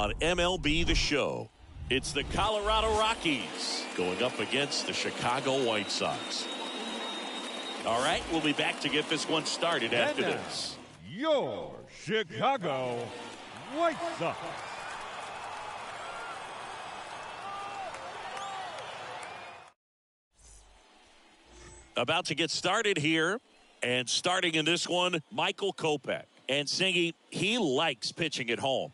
on MLB The Show. It's the Colorado Rockies going up against the Chicago White Sox. All right, we'll be back to get this one started after this. Your Chicago White Sox. About to get started here, and starting in this one, Michael Kopech. And Singy, he likes pitching at home.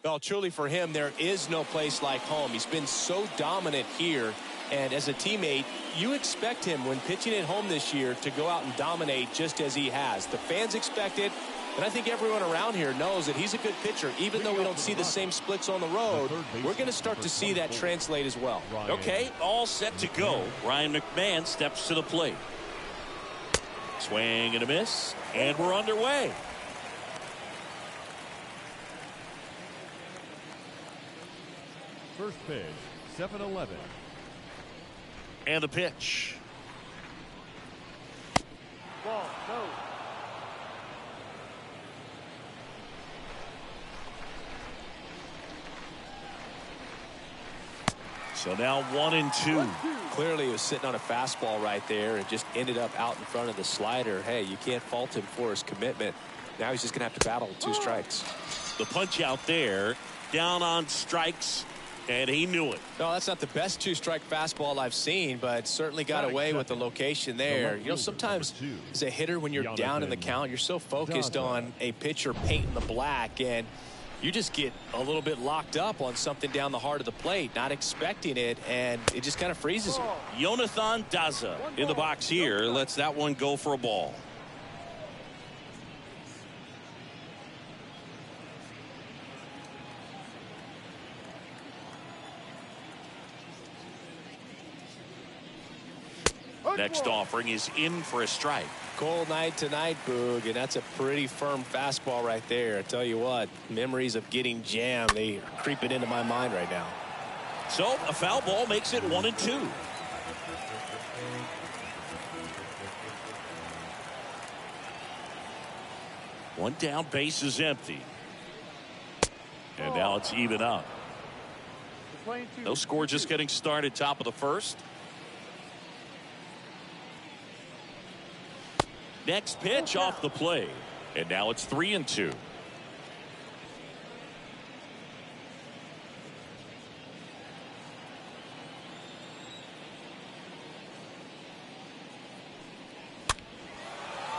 Well, truly for him, there is no place like home. He's been so dominant here, and as a teammate, you expect him when pitching at home this year to go out and dominate just as he has. The fans expect it, and I think everyone around here knows that he's a good pitcher. Even though we don't see the same splits on the road, we're going to start to see that translate as well. Okay, all set to go. Ryan McMahon steps to the plate. Swing and a miss, and we're underway. First pitch, 7-11. And the pitch. Ball, go. So now 1-2. Clearly he was sitting on a fastball right there and just ended up out in front of the slider. Hey, you can't fault him for his commitment. Now he's just going to have to battle with 2 strikes. The punch out there, down on strikes, and he knew it. No, that's not the best 2-strike fastball I've seen, but certainly got away with the location there. You know, sometimes as a hitter, when you're down in the count, you're so focused on a pitcher painting the black, and you just get a little bit locked up on something down the heart of the plate, not expecting it, and it just kind of freezes you. Jonathan Daza in the box here lets that one go for a ball. Next offering is in for a strike. Cold night tonight, Boog, and that's a pretty firm fastball right there. I tell you what, memories of getting jammed, they are creeping into my mind right now. So a foul ball makes it 1-2. One down, base is empty. And now it's even up. No score, just getting started, top of the first. Next pitch off the plate, and now it's 3-2.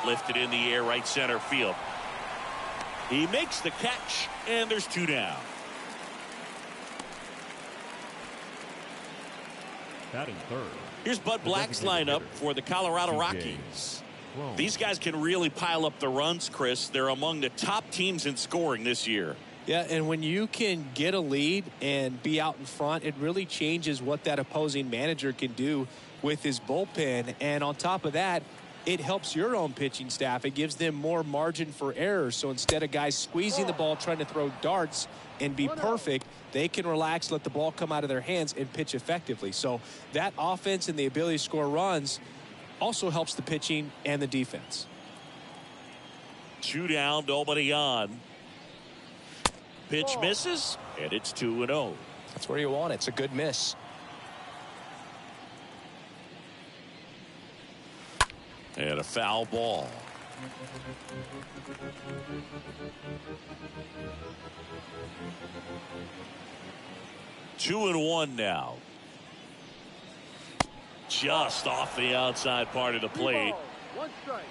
Lifted in the air, right center field. He makes the catch, and there's 2 down. Batting third. Here's Bud Black's lineup for the Colorado Rockies. These guys can really pile up the runs, Chris. They're among the top teams in scoring this year. Yeah, and when you can get a lead and be out in front, it really changes what that opposing manager can do with his bullpen. And on top of that, it helps your own pitching staff. It gives them more margin for error. So instead of guys squeezing the ball, trying to throw darts and be perfect, they can relax, let the ball come out of their hands, and pitch effectively. So that offense and the ability to score runs also helps the pitching and the defense. 2 down, nobody on. Pitch misses, and it's 2-0. That's where you want it. It's a good miss. And a foul ball. Two and one now. Just off the outside part of the plate. 1 strike.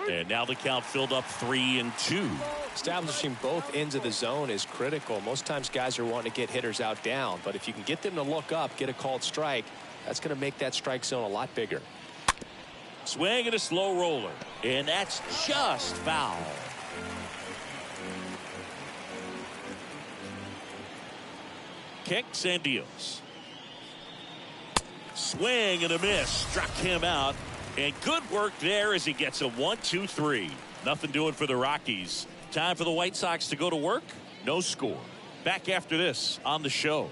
And now the count filled up 3-2. Establishing both ends of the zone is critical. Most times guys are wanting to get hitters out down, but if you can get them to look up, get a called strike, that's going to make that strike zone a lot bigger. Swing and a slow roller, and that's just foul. Kicks and deals. Swing and a miss, struck him out, and good work there as he gets a 1-2-3. Nothing doing for the Rockies. Time for the White Sox to go to work. No score. Back after this on the show.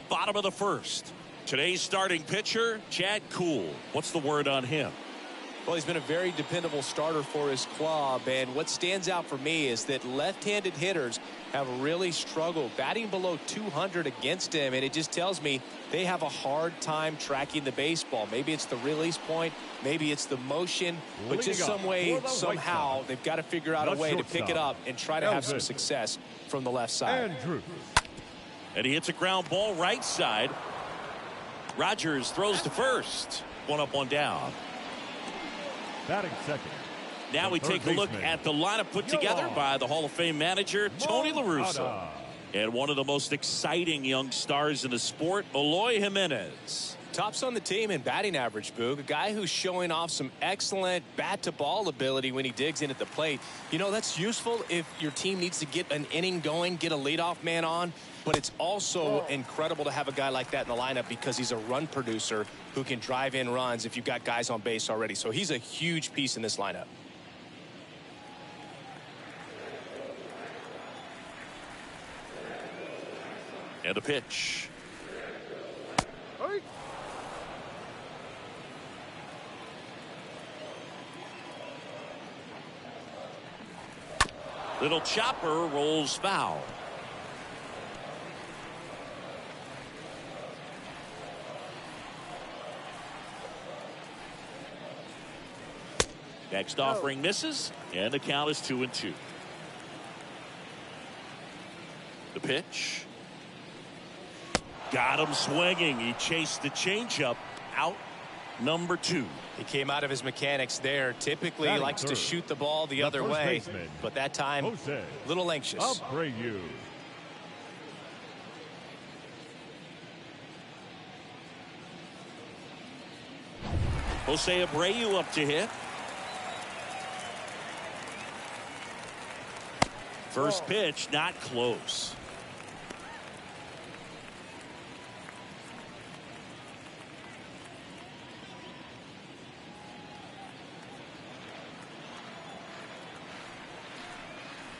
Bottom of the first. Today's starting pitcher, Chad Kuhl. What's the word on him? Well, he's been a very dependable starter for his club, and what stands out for me is that left-handed hitters have really struggled batting below 200 against him, and it just tells me they have a hard time tracking the baseball. Maybe it's the release point, maybe it's the motion, but just some way, somehow, they've got to figure out a way to pick it up and try to have some success from the left side. And he hits a ground ball right side. Rogers throws to first. One up, one down. Batting second. Now we take a look at the lineup put together by the Hall of Fame manager, Tony La Russa. And one of the most exciting young stars in the sport, Eloy Jimenez. Tops on the team in batting average, Boog. A guy who's showing off some excellent bat-to-ball ability when he digs in at the plate. You know, that's useful if your team needs to get an inning going, get a leadoff man on. But it's also incredible to have a guy like that in the lineup because he's a run producer who can drive in runs if you've got guys on base already. So he's a huge piece in this lineup. And a pitch. Little chopper rolls foul. Next offering misses, and the count is 2-2. The pitch. Got him swinging. He chased the changeup out. Number 2. He came out of his mechanics there. Typically he likes to shoot the ball the other way, but that time a little anxious. Jose Abreu up to hit. First pitch, not close.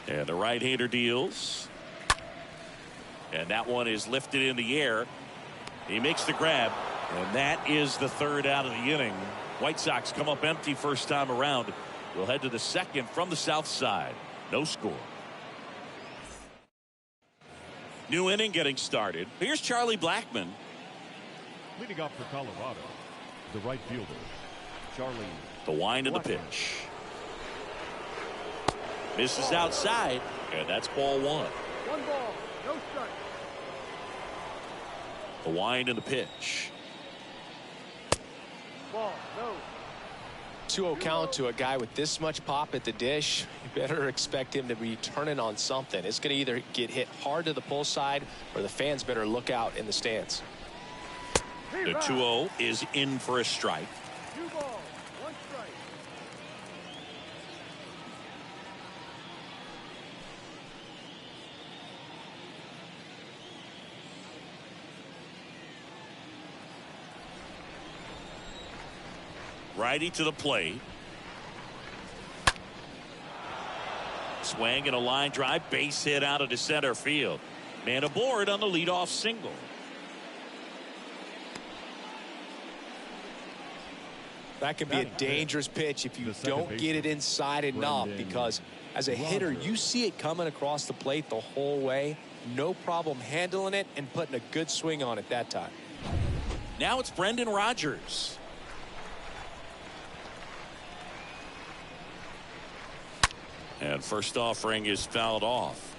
And the right-hander deals. And that one is lifted in the air. He makes the grab. And that is the third out of the inning. White Sox come up empty first time around. We'll head to the second from the south side. No score. New inning getting started. Here's Charlie Blackmon. Leading off for Colorado, the right fielder, Charlie. The wind of the pitch. Misses outside, and that's ball 1. 1 ball, no strike. The wind and the pitch. Ball, no. 2-0 count to a guy with this much pop at the dish. You better expect him to be turning on something. It's going to either get hit hard to the pull side or the fans better look out in the stands. The 2-0 is in for a strike. 2 balls, 1 strike. Righty to the plate. Swing and a line drive, base hit out of the center field. Man aboard on the leadoff single. That can be a dangerous pitch if you don't get it inside enough, because as a hitter you see it coming across the plate the whole way. No problem handling it and putting a good swing on it that time. Now it's Brendan Rodgers. And first offering is fouled off.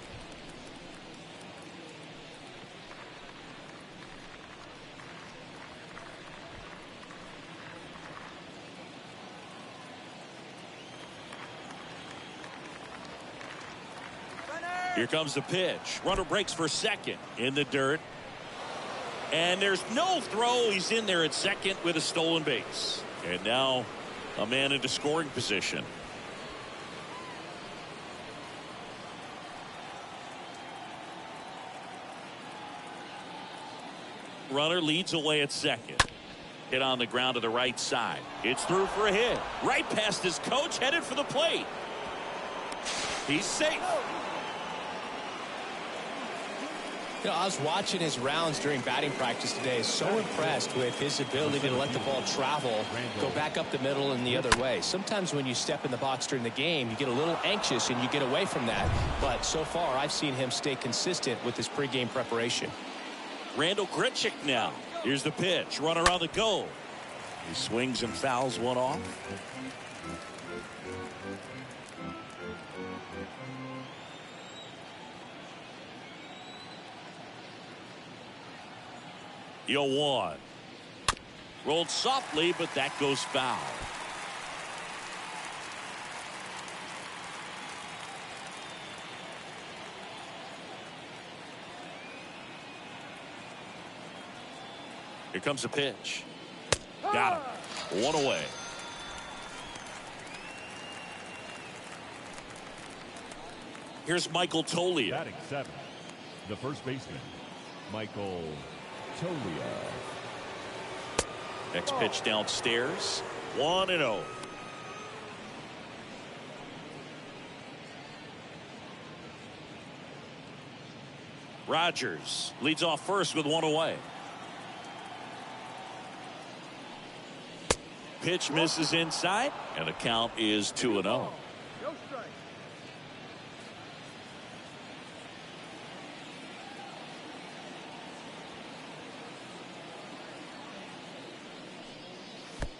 Here comes the pitch. Runner breaks for second in the dirt. And there's no throw. He's in there at second with a stolen base. And now a man into scoring position. Runner leads away at second. Hit on the ground to the right side. It's through for a hit. Right past his coach, headed for the plate. He's safe. You know, I was watching his rounds during batting practice today. So impressed with his ability to let the ball travel, go back up the middle and the other way. Sometimes when you step in the box during the game, you get a little anxious and you get away from that. But so far, I've seen him stay consistent with his pregame preparation. Randall Grichuk now. Here's the pitch. Runner on the go. He swings and fouls one off. The 0-1. Rolled softly, but that goes foul. Here comes the pitch. Got him. One away. Here's Michael Toglia. Batting 7th, the first baseman, Michael Toglia. Next pitch downstairs. 1-0. Rogers leads off first with one away. Pitch misses inside, and the count is 2-0. No strike.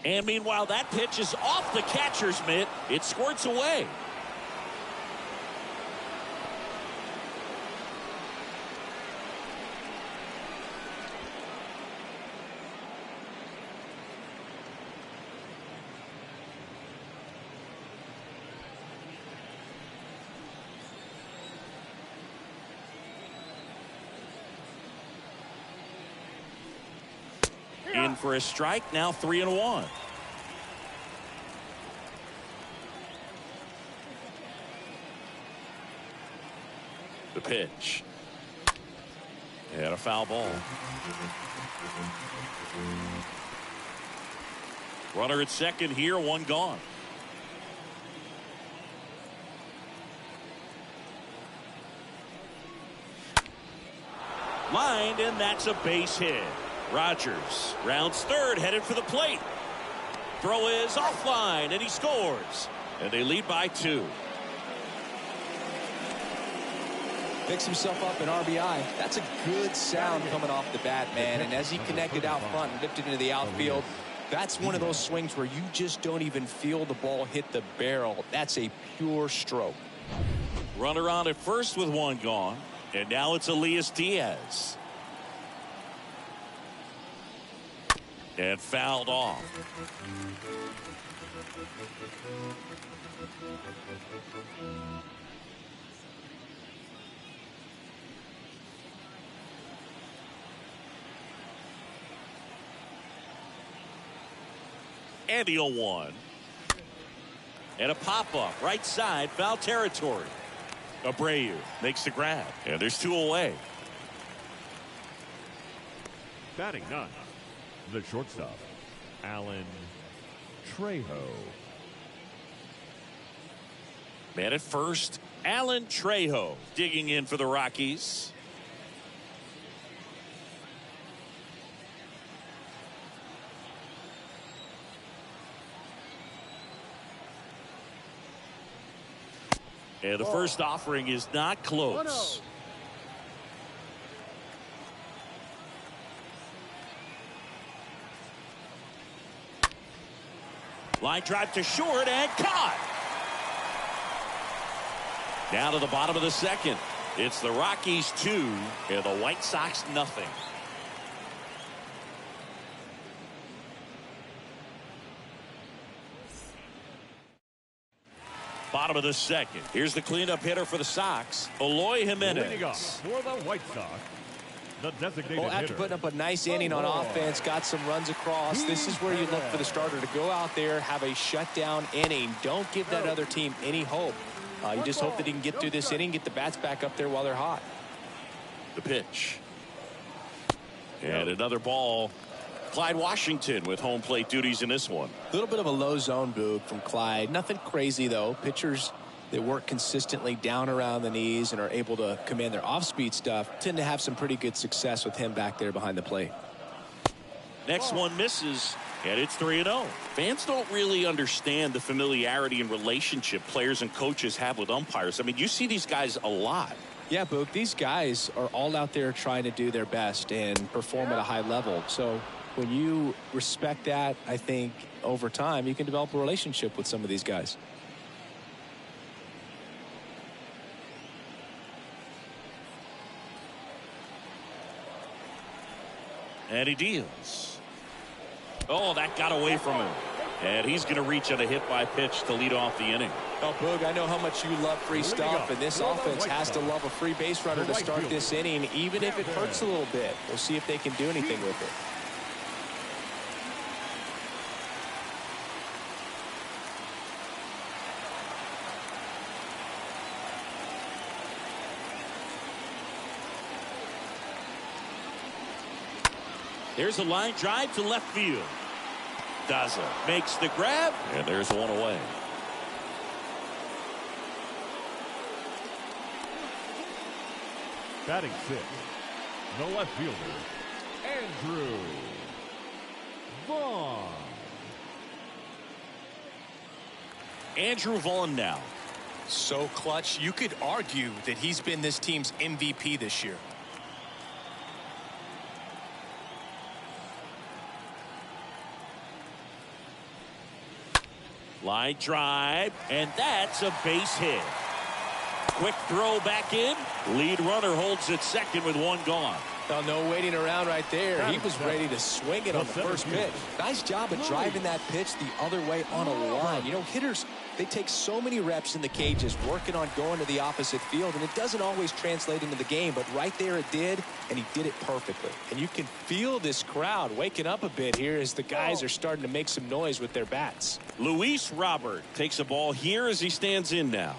And meanwhile, that pitch is off the catcher's mitt. It squirts away. In for a strike, now 3-1. The pitch. And a foul ball. Runner at second here, one gone. Lined, and that's a base hit. Rogers rounds third, headed for the plate. Throw is offline, and he scores. And they lead by 2. Picks himself up an RBI. That's a good sound coming off the bat, man. And as he connected out front and lifted into the outfield, that's one of those swings where you just don't even feel the ball hit the barrel. That's a pure stroke. Runner on at first with one gone. And now it's Elias Diaz. And fouled off. And the 0-1. And a pop-up right side, foul territory. Abreu makes the grab, and there's 2 away. Batting 9th, the shortstop, Alan Trejo. Man at first, Alan Trejo digging in for the Rockies. And the first offering is not close. 1-0. Line drive to short and caught. Down to the bottom of the second. It's the Rockies 2 and the White Sox nothing. Bottom of the second. Here's the cleanup hitter for the Sox, Eloy Jimenez. Leading off for the White Sox, the designated Well, after hitter. putting up a nice inning on offense, got some runs across, this is where you look for the starter to go out there, have a shutdown inning. Don't give that other team any hope. You just hope that he can get through this inning, get the bats back up there while they're hot. The pitch. And another ball. Clyde Washington with home plate duties in this one. A little bit of a low zone, Boog, from Clyde. Nothing crazy, though. Pitchers that work consistently down around the knees and are able to command their off-speed stuff tend to have some pretty good success with him back there behind the plate. Next one misses, and it's 3-0. Fans don't really understand the familiarity and relationship players and coaches have with umpires. I mean, you see these guys a lot. Yeah, Boog, these guys are all out there trying to do their best and perform at a high level. So when you respect that, I think over time you can develop a relationship with some of these guys. And he deals. Oh, that got away from him. And he's going to reach on a hit by pitch to lead off the inning. Oh, Boog, I know how much you love free stuff, and this offense has to love a free base runner to start this inning, even if it hurts a little bit. We'll see if they can do anything with it. There's a line drive to left field. Daza makes the grab, and there's one away. Batting sixth, the left fielder, Andrew Vaughn. Andrew Vaughn now. So clutch, you could argue that he's been this team's MVP this year. Line drive, and that's a base hit. Quick throw back in. Lead runner holds at second with one gone. Oh, no waiting around right there. He was ready to swing it on the first pitch. Nice job of driving that pitch the other way on a line. You know, hitters, they take so many reps in the cages working on going to the opposite field, and it doesn't always translate into the game, but right there it did, and he did it perfectly. And you can feel this crowd waking up a bit here as the guys are starting to make some noise with their bats. Luis Robert takes a ball here as he stands in now.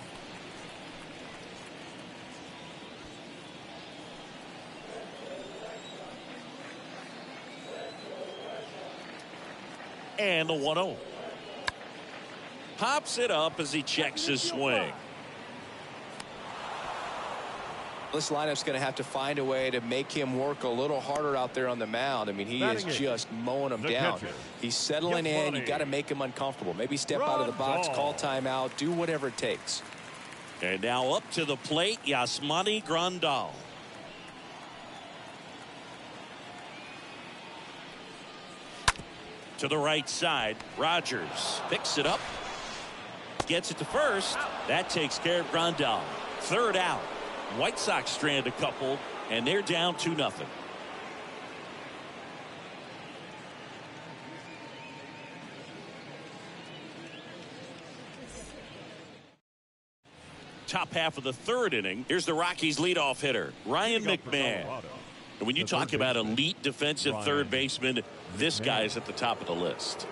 And the 1-0. Pops it up as he checks his swing. This lineup's going to have to find a way to make him work a little harder out there on the mound. I mean, he is just mowing them down. He's settling in. You got to make him uncomfortable. Maybe step out of the box, call timeout, do whatever it takes. And now up to the plate, Yasmani Grandal. To the right side, Rogers picks it up, gets it to first. That takes care of Grandal. Third out. White Sox strand a couple, and they're down 2-0. Top half of the third inning. Here's the Rockies leadoff hitter, Ryan McMahon. And when you talk about elite defensive third baseman, this guy's at the top of the list.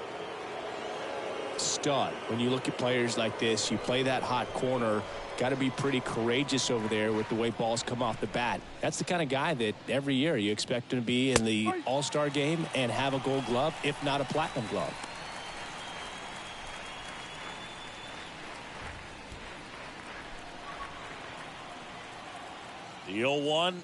Stud. When you look at players like this, you play that hot corner, got to be pretty courageous over there with the way balls come off the bat. That's the kind of guy that every year you expect him to be in the All-Star game and have a Gold Glove, if not a Platinum Glove. The 0-1.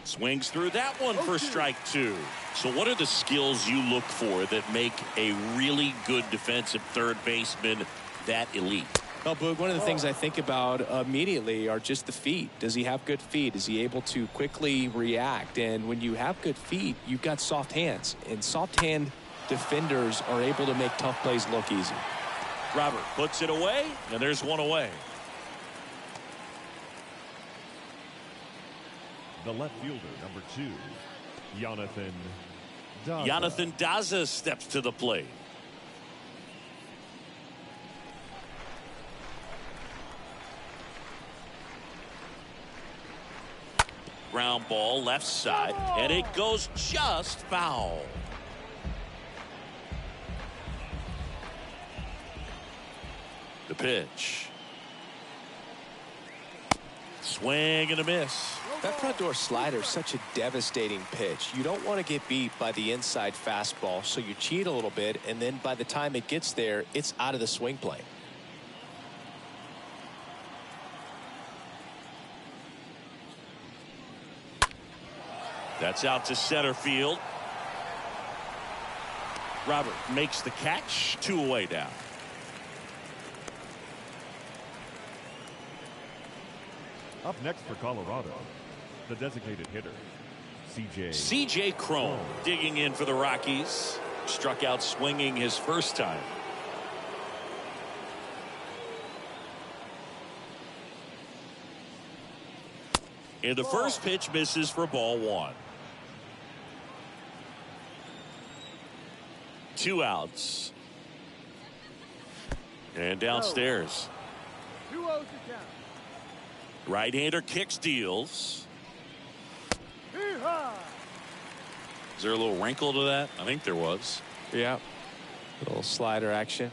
Swings through that one for strike two. So what are the skills you look for that make a really good defensive third baseman that elite? Well, Boog, one of the things I think about immediately are just the feet. Does he have good feet? Is he able to quickly react? And when you have good feet, you've got soft hands. And soft hand defenders are able to make tough plays look easy. Robert puts it away, and there's one away. The left fielder, number 2, Jonathan Daza. Jonathan Daza steps to the plate. Ground ball left side, and it goes just foul. The pitch. Swing and a miss. That front door slider is such a devastating pitch. You don't want to get beat by the inside fastball, so you cheat a little bit, and then by the time it gets there, it's out of the swing plane. That's out to center field. Robert makes the catch. 2 away now. Up next for Colorado, the designated hitter, C.J. Cron digging in for the Rockies. Struck out swinging his first time. And the first pitch misses for ball 1. 2 outs. And downstairs. 2-0 to count. Right-hander kicks, deals. Hee-haw! Is there a little wrinkle to that? I think there was. Yeah. Little slider action.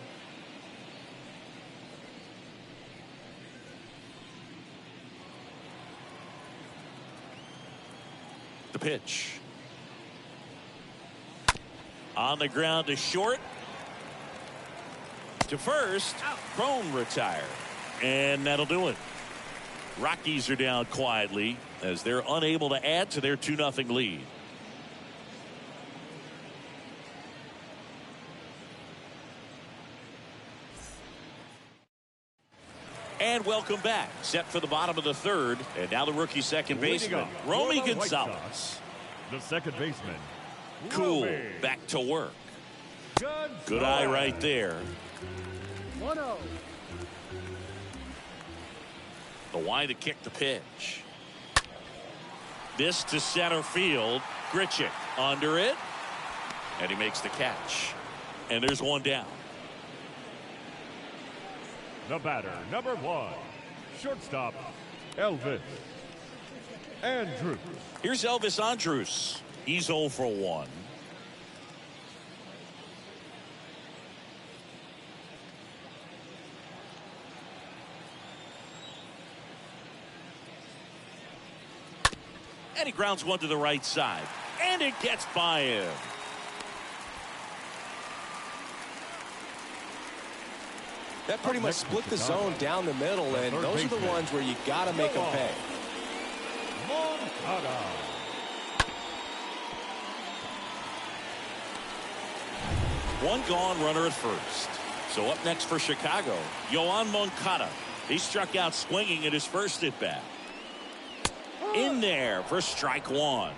The pitch. On the ground to short. To first. Cron retire. And that'll do it. Rockies are down quietly as they're unable to add to their 2-0 lead. And welcome back. Set for the bottom of the 3rd. And now the rookie second baseman, Romy Gonzalez. the second baseman, Cool. Romy. Back to work. Gonzalez. Good eye right there. 1-0. The wide to kick the pitch. This to center field. Grichuk under it. And he makes the catch. And there's 1 down. The batter, number 1, shortstop, Elvis Andrus. Here's Elvis Andrus. He's 0 for 1. And he grounds 1 to the right side. And it gets by him. That pretty much split the zone down the middle, and those are the ones where you got to make them pay. Moncada. One gone, runner at first. So up next for Chicago, Yoan Moncada. He struck out swinging at his first at bat. In there for strike 1.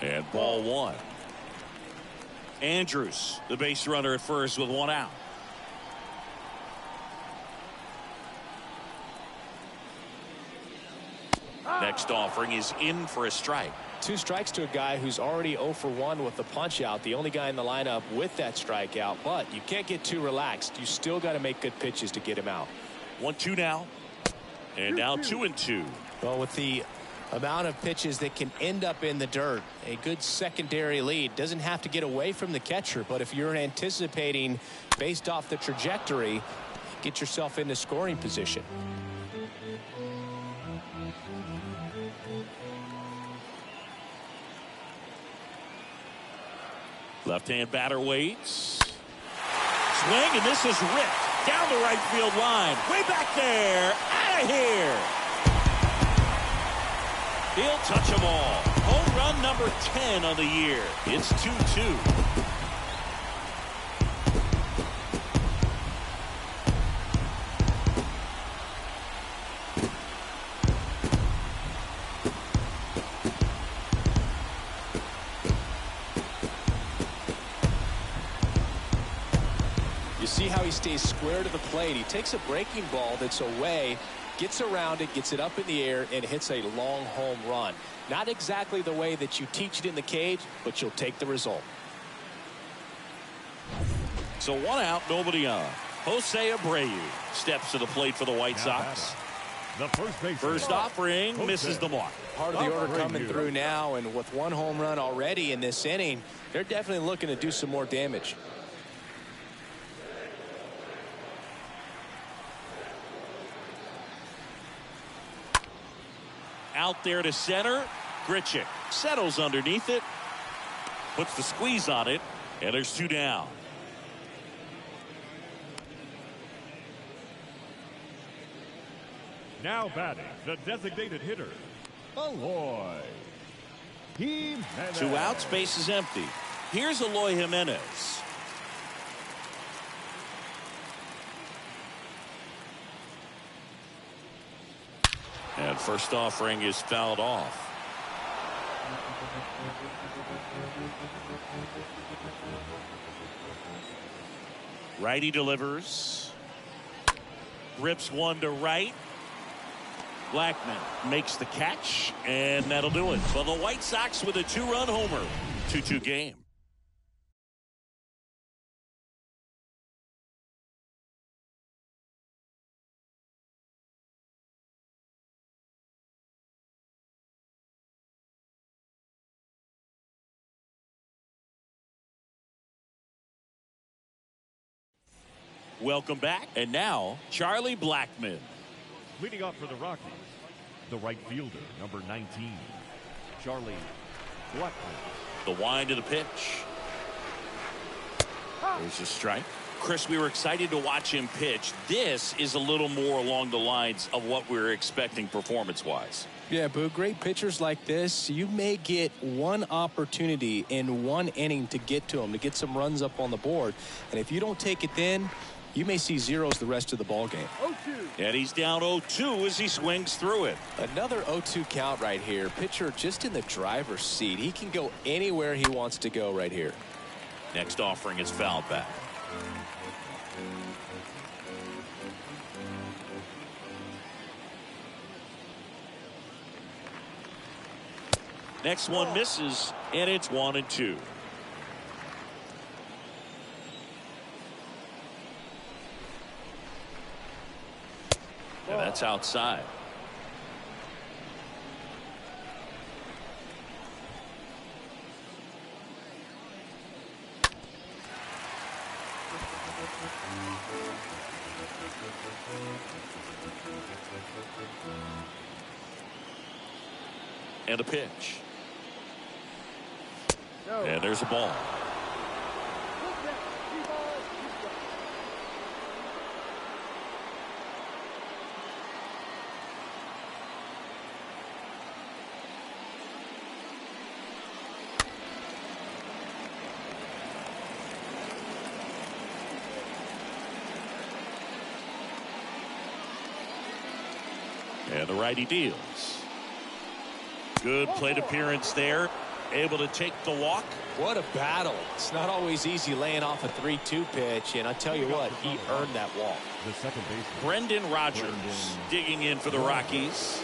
And ball 1. Andrus, the base runner at first with 1 out. Next offering is in for a strike. 2 strikes to a guy who's already 0 for 1 with the punch out. The only guy in the lineup with that strikeout, but you can't get too relaxed. You still got to make good pitches to get him out. 1-2 now. And now 2-2. Well, with the amount of pitches that can end up in the dirt, a good secondary lead. Doesn't have to get away from the catcher, but if you're anticipating based off the trajectory, get yourself into scoring position. Left-hand batter waits. Swing, and this is ripped down the right field line. Way back there. Out of here. He'll touch them all. Home run number 10 on the year. It's 2-2. You see how he stays square to the plate. He takes a breaking ball that's away, gets around it, gets it up in the air, and hits a long home run. Not exactly the way that you teach it in the cage, but you'll take the result. So 1 out, nobody on. Jose Abreu steps to the plate for the White Sox. The first baseman. First offering Jose. misses the mark. Part of the order coming Abreu. through now, and with 1 home run already in this inning, they're definitely looking to do some more damage. Out there to center. Grichuk settles underneath it. puts the squeeze on it, and there's 2 down. Now batting, the designated hitter, Eloy Jimenez. 2 outs, base is empty. Here's Eloy Jimenez. And first offering is fouled off. Righty delivers. Rips one to right. Blackman makes the catch, and that'll do it for the White Sox with a 2-run homer. 2-2 game. Welcome back. And now, Charlie Blackmon. Leading off for the Rockies, the right fielder, number 19, Charlie Blackmon. The wind of the pitch. There's a strike. Chris, we were excited to watch him pitch. This is a little more along the lines of what we were expecting performance-wise. Yeah, Boo, great pitchers like this, you may get one opportunity in one inning to get to them, to get some runs up on the board. And if you don't take it then, you may see zeros the rest of the ball game. 0-2. And he's down 0-2 as he swings through it. Another 0-2 count right here. Pitcher just in the driver's seat. He can go anywhere he wants to go right here. Next offering is fouled back. Next one misses, and it's 1-2. And that's outside. And a pitch. No. And there's a ball. And the righty deals. Good plate appearance there. Able to take the walk. What a battle. It's not always easy laying off a 3-2 pitch, and I tell you what, he earned that walk. The second baseman, Brendan Rodgers digging in for the Rockies.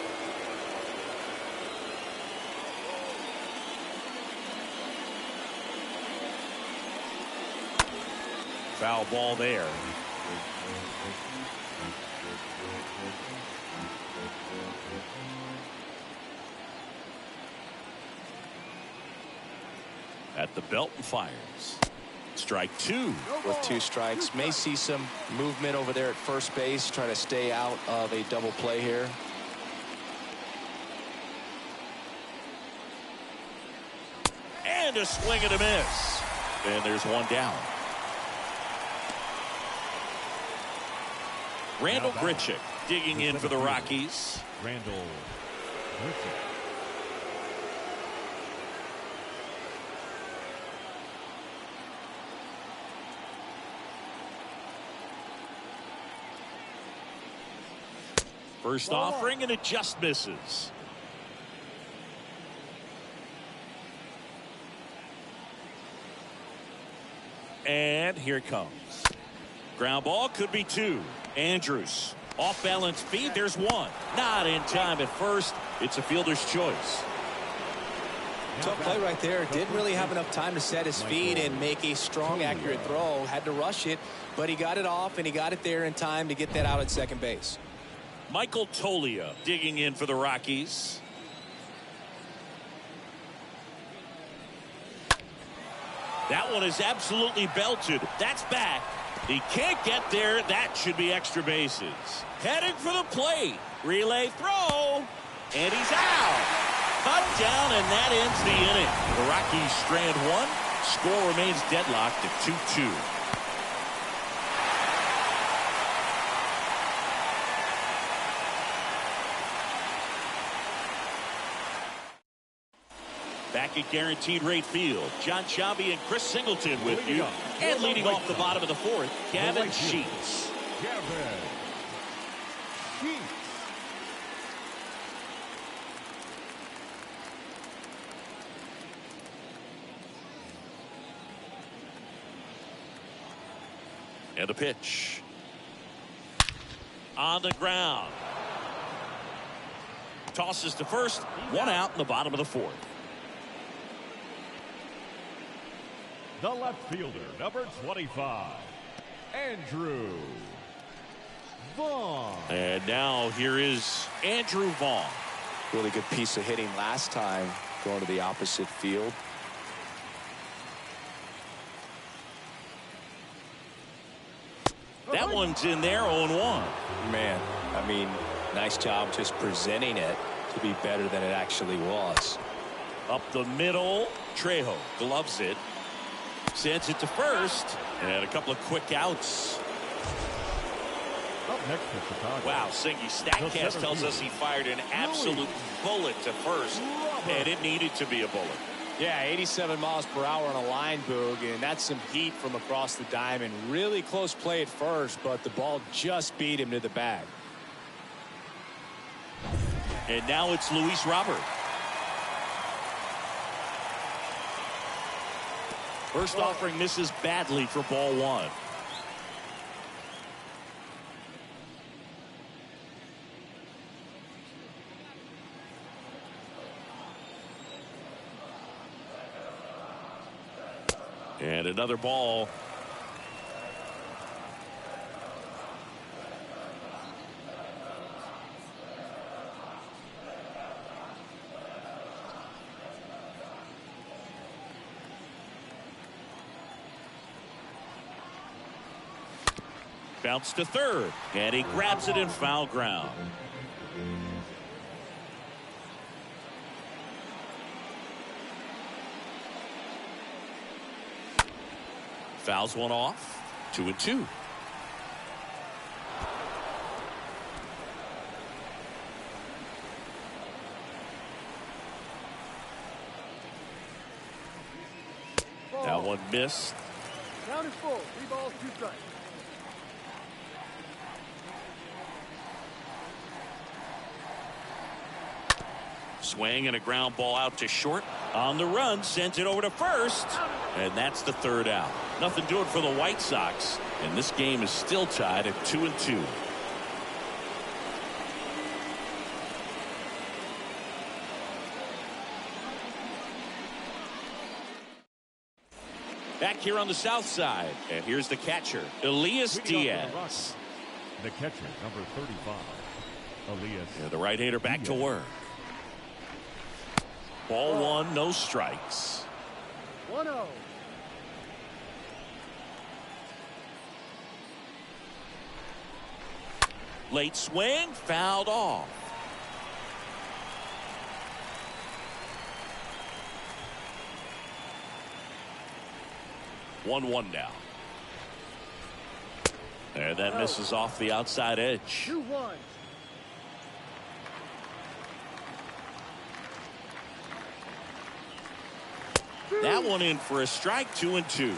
Foul ball there. At the belt and fires. Strike 2. With 2 strikes. May see some movement over there at first base. Try to stay out of a double play here. And a swing and a miss. And there's one down. Randall Grichuk digging in for the Rockies. Randall Grichuk. First offering, and it just misses. And here it comes. Ground ball, could be 2. Andrews off balance feed. There's 1. Not in time at first. It's a fielder's choice. Tough play right there. Didn't really have enough time to set his feet and make a strong, accurate throw. Had to rush it, but he got it off, and he got it there in time to get that out at second base. Michael Tolia digging in for the Rockies. That one is absolutely belted. That's back. He can't get there. That should be extra bases. Heading for the plate. Relay throw. And he's out. cut down, and that ends the inning. The Rockies strand one. Score remains deadlocked at 2-2. Back at Guaranteed Rate Field, John Sciambi and Chris Singleton with you. And leading off the bottom of the fourth, Gavin Sheets. Gavin Sheets. And the pitch. On the ground. Tosses to first. One out in the bottom of the fourth. The left fielder, number 25, Andrew Vaughn. And now here is Andrew Vaughn. Really good piece of hitting last time, going to the opposite field. That one's in there, 0-1. Man, I mean, nice job just presenting it to be better than it actually was. Up the middle, Trejo gloves it. Sends it to first. And a couple of quick outs. Up next to Chicago. Wow, Singy, StatCast tells us he fired an absolute bullet to first. And it needed to be a bullet. Yeah, 87 miles per hour on a line, Boog, and that's some heat from across the diamond. Really close play at first, but the ball just beat him to the bag. And now it's Luis Robert. First offering misses badly for ball one. And another ball. Bounce to third, and he grabs it in foul ground. Fouls one off. 2-2. That one missed. Count is full. 3 balls, 2 strikes. Swing and a ground ball out to short. On the run, sends it over to first. And that's the third out. Nothing doing for the White Sox. And this game is still tied at 2-2. Back here on the south side. And here's the catcher, Elias Diaz. The catcher, number 35, Elias. Yeah, the right-hander back to work. Ball one, no strikes. 1-0. Late swing, fouled off. One now. And that misses off the outside edge. 2-1. That one in for a strike. 2-2.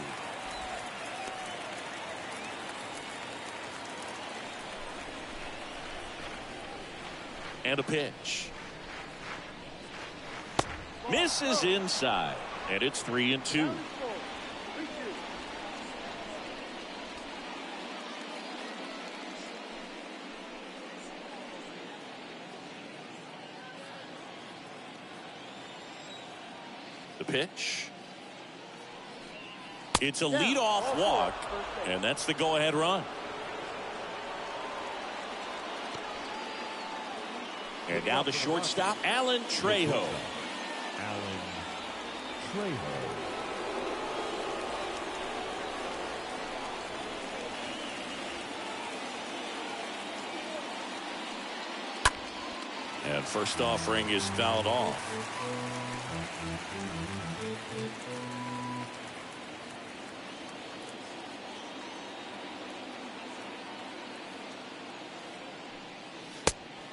And a pitch. Misses inside. And it's 3-2. The pitch. It's a leadoff walk, and that's the go-ahead run. And now the shortstop, Alan Trejo. Alan Trejo. And first offering is fouled off.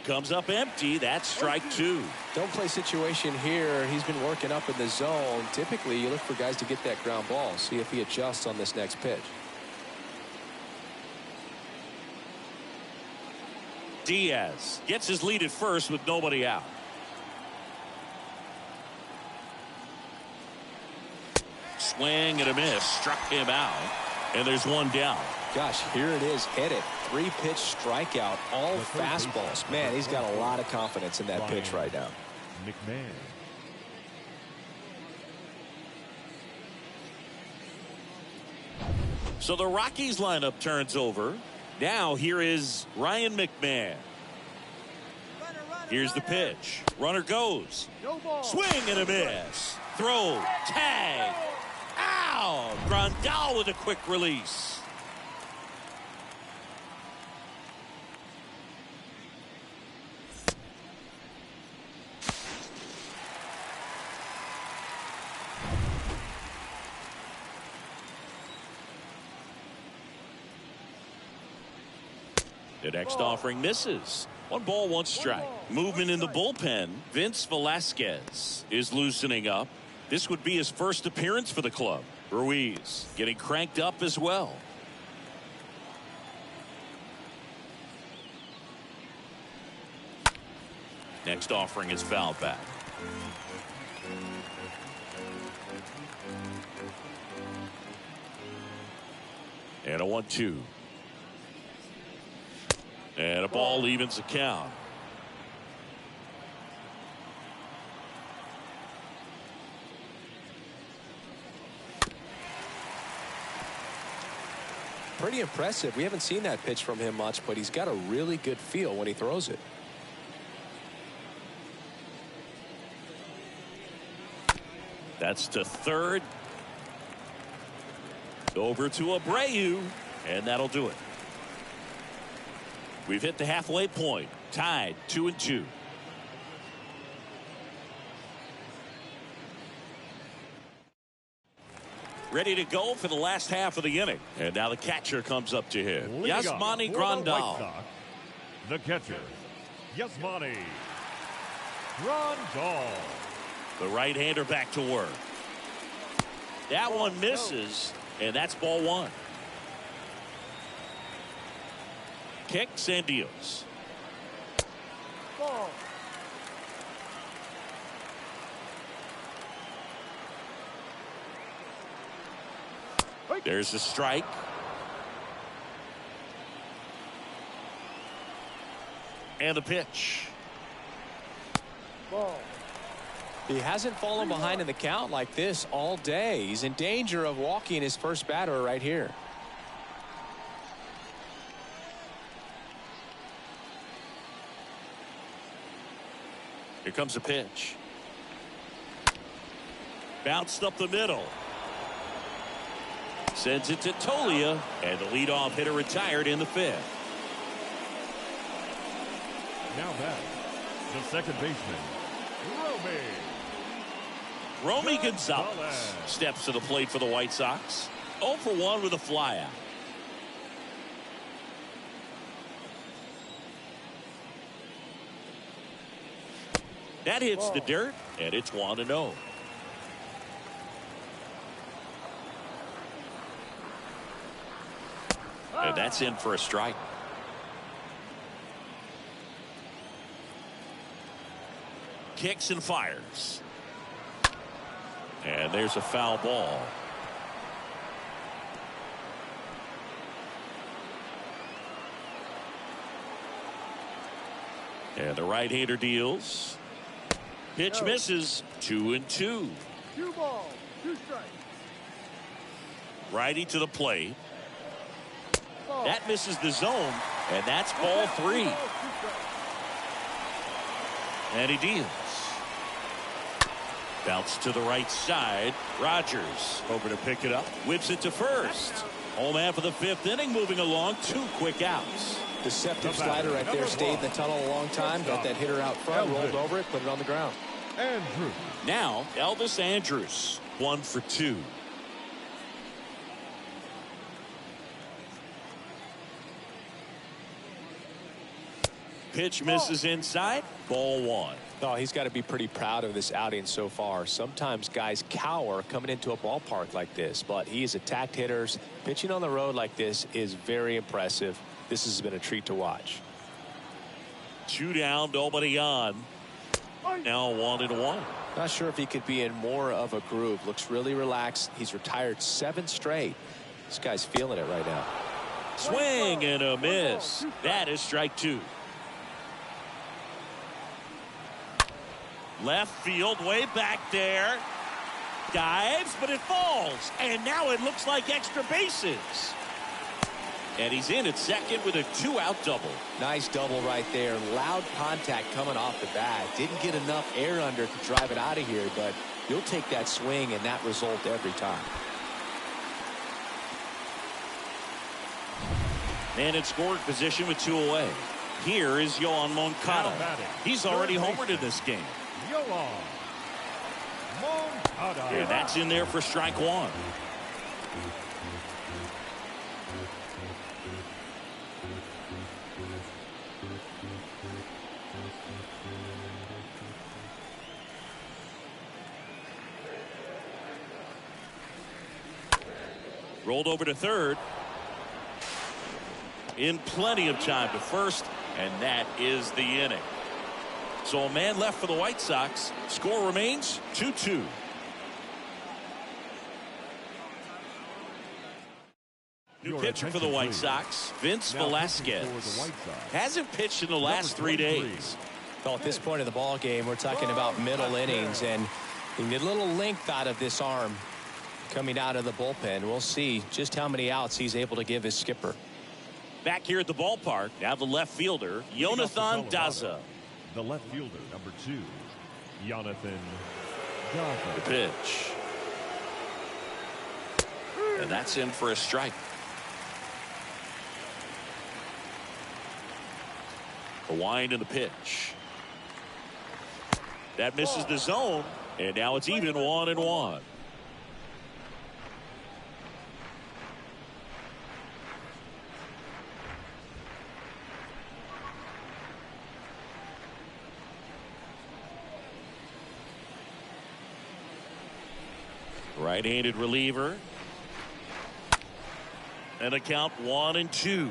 Comes up empty. That's strike two. Don't play situation here. He's been working up in the zone. Typically, you look for guys to get that ground ball. See if he adjusts on this next pitch. Diaz gets his lead at first with nobody out. Swing and a miss. Struck him out. And there's one down. Gosh, here it is. Hit it. 3-pitch strikeout. All fastballs. Man, he's got a lot of confidence in that pitch right now. McMahon. So the Rockies lineup turns over. Now here is Ryan McMahon. Here's the pitch. Runner goes. No ball. Swing and a miss. Throw. Tag. Ow! Grandal with a quick release. The next offering misses. 1 ball, 1 strike. Movement in the bullpen. Vince Velasquez is loosening up. This would be his first appearance for the club. Ruiz getting cranked up as well. Next offering is fouled back. And a 1-2. And a ball evens the count. Pretty impressive. We haven't seen that pitch from him much, but he's got a really good feel when he throws it. That's to third. Over to Abreu, and that'll do it. We've hit the halfway point. Tied 2-2. Ready to go for the last half of the inning. And now the catcher comes up to him. Yasmani Grandal. The catcher, Yasmani Grandal. The right-hander back to work. That one misses, and that's ball 1. Kicks and deals. Ball. There's a strike. And the pitch. Ball. He hasn't fallen behind in the count like this all day. He's in danger of walking his first batter right here. Here comes a pitch. Bounced up the middle. Sends it to Tolia, and the leadoff hitter retired in the 5th. Now back, the second baseman, Romy Gonzalez steps to the plate for the White Sox. 0 for 1 with a flyout. That hits the dirt, and it's 1-0. And that's in for a strike. Kicks and fires. And there's a foul ball. And the right-hander deals. Pitch misses. 2-2. 2 balls, 2 strikes. Righty to the plate. Ball. That misses the zone, and that's ball 3. 2 balls, 2 strikes. And he deals. Bounce to the right side. Rogers over to pick it up. Whips it to first. Home half of the 5th inning moving along. 2 quick outs. Deceptive slider right there. Stayed in the tunnel a long time. Got that hitter out front, rolled over it, put it on the ground. Andrews. Now, Elvis Andrews, 1 for 2. Pitch misses inside. Ball 1. Oh, he's got to be pretty proud of this outing so far. Sometimes guys cower coming into a ballpark like this, but he has attacked hitters. Pitching on the road like this is very impressive. This has been a treat to watch. 2 down, nobody on. Now 1-1. Not sure if he could be in more of a groove. Looks really relaxed. He's retired 7 straight. This guy's feeling it right now. Swing and a miss. That is strike 2. Left field, way back there. Dives, but it falls. And now it looks like extra bases. And he's in at second with a 2-out double. Nice double right there. Loud contact coming off the bat. Didn't get enough air under to drive it out of here, but you'll take that swing and that result every time. And in scoring position with 2 away. Here is Yoan Moncada. He's already homered in this game. Yoan Moncada. And that's in there for strike 1. Rolled over to third. In plenty of time to first, and that is the inning. So a man left for the White Sox. Score remains 2-2. New pitcher for the White Sox, Vince Velasquez. Hasn't pitched in the last 3 days. Well, at this point of the ball game, we're talking about middle innings, and we need a little length out of this arm coming out of the bullpen. We'll see just how many outs he's able to give his skipper. Back here at the ballpark, now the left fielder, Jonathan Daza. The left fielder, number 2, Jonathan Daza. The pitch. And that's in for a strike. The wind and the pitch. That misses the zone, and now it's even 1-1. Right-handed reliever. And a count 1-2.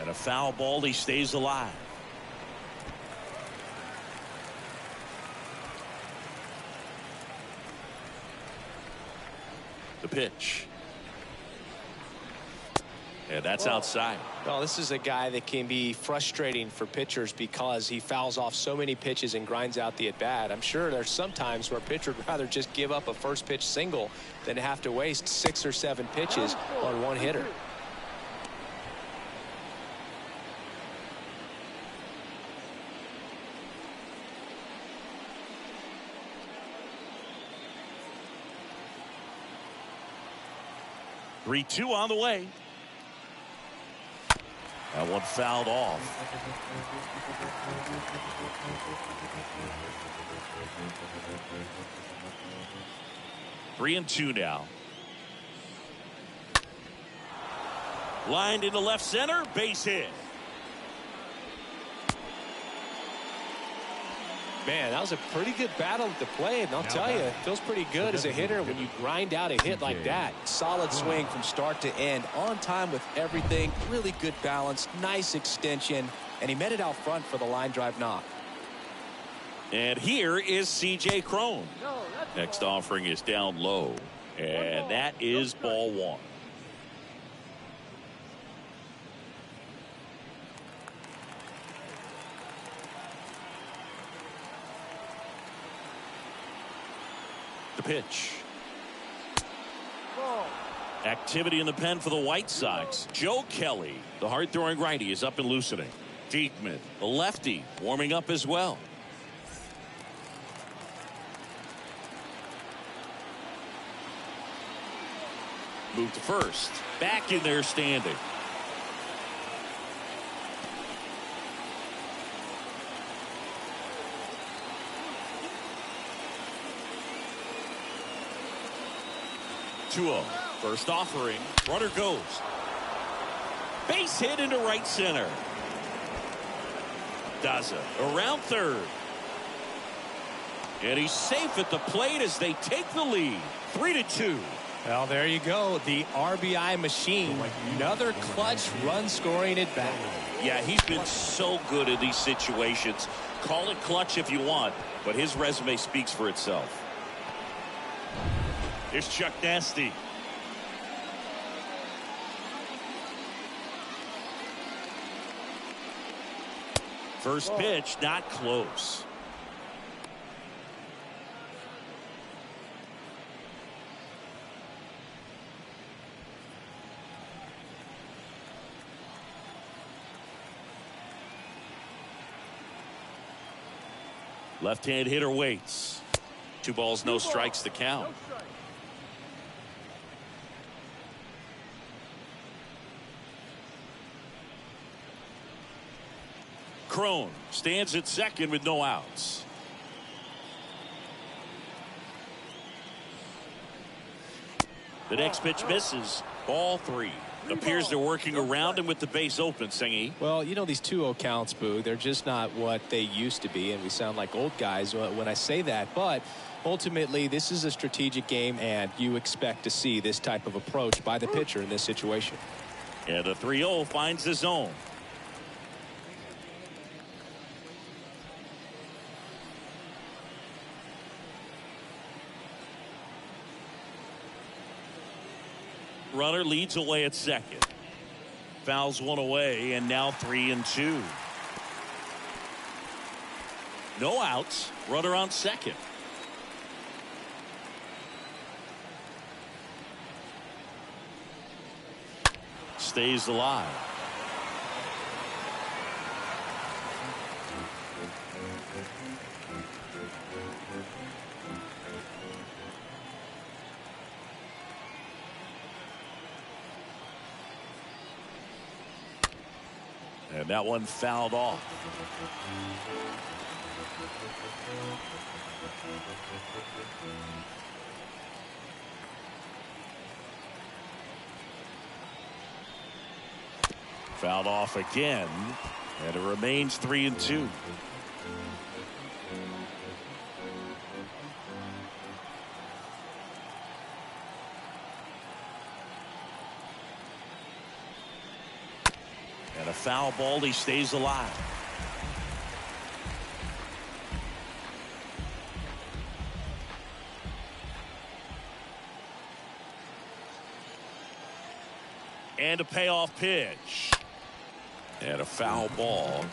And a foul ball. He stays alive. The pitch. And that's outside. Well, this is a guy that can be frustrating for pitchers because he fouls off so many pitches and grinds out the at-bat. I'm sure there's some times where a pitcher would rather just give up a first pitch single than have to waste 6 or 7 pitches on one hitter. Three-two on the way. That one fouled off. Three and two now. Lined into left center, base hit. Man, that was a pretty good battle at the plate, and I'll tell you, it feels pretty good as a hitter when you grind out a hit like that. Solid swing from start to end, on time with everything, really good balance, nice extension, and he met it out front for the line drive knock. And here is C.J. Cron. Next offering is down low, and that is ball one. The pitch. Activity in the pen for the White Sox. Joe Kelly, the hard-throwing righty, is up and loosening. Diekman, the lefty, warming up as well. Move to first. Back in there standing. Two-0. First offering. Runner goes. Base hit into right center. Daza around third. And he's safe at the plate as they take the lead. 3-2. Well, there you go. The RBI machine. Another clutch run scoring at bat. Yeah, he's been so good in these situations. Call it clutch if you want, but his resume speaks for itself. Here's Chuck Nasty. First pitch, not close. Left-hand hitter waits. 2 balls, no strikes to count. Crone stands at second with no outs. The next pitch misses. Ball 3. Appears they're working around him with the base open, Singy. Well, you know, these 2-0 counts, Boo, they're just not what they used to be, and we sound like old guys when I say that. But ultimately, this is a strategic game, and you expect to see this type of approach by the pitcher in this situation. And the 3-0 finds the zone. Runner leads away at second. Fouls one away, and now 3-2. No outs. Runner on second. Stays alive. And that one fouled off. Fouled off again, and it remains 3-2. And a foul ball, he stays alive. And a payoff pitch. And a foul ball.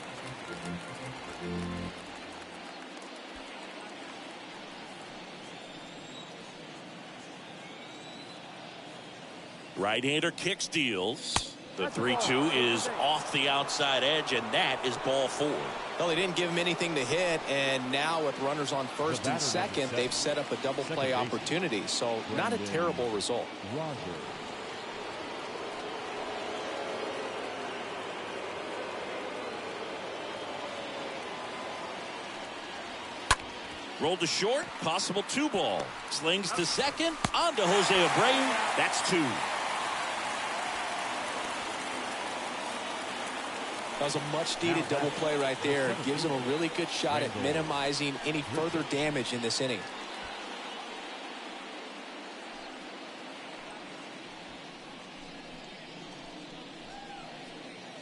Right-hander kicks, deals. The 3-2 is off the outside edge, and that is ball 4. Well, they didn't give him anything to hit, and now with runners on first and second, they've set up a double play opportunity. So not a terrible result. Rolled to short, possible 2-ball. Slings to second, on to Jose Abreu. That's 2. That was a much-needed double play right there. It gives him a really good shot at minimizing any further damage in this inning.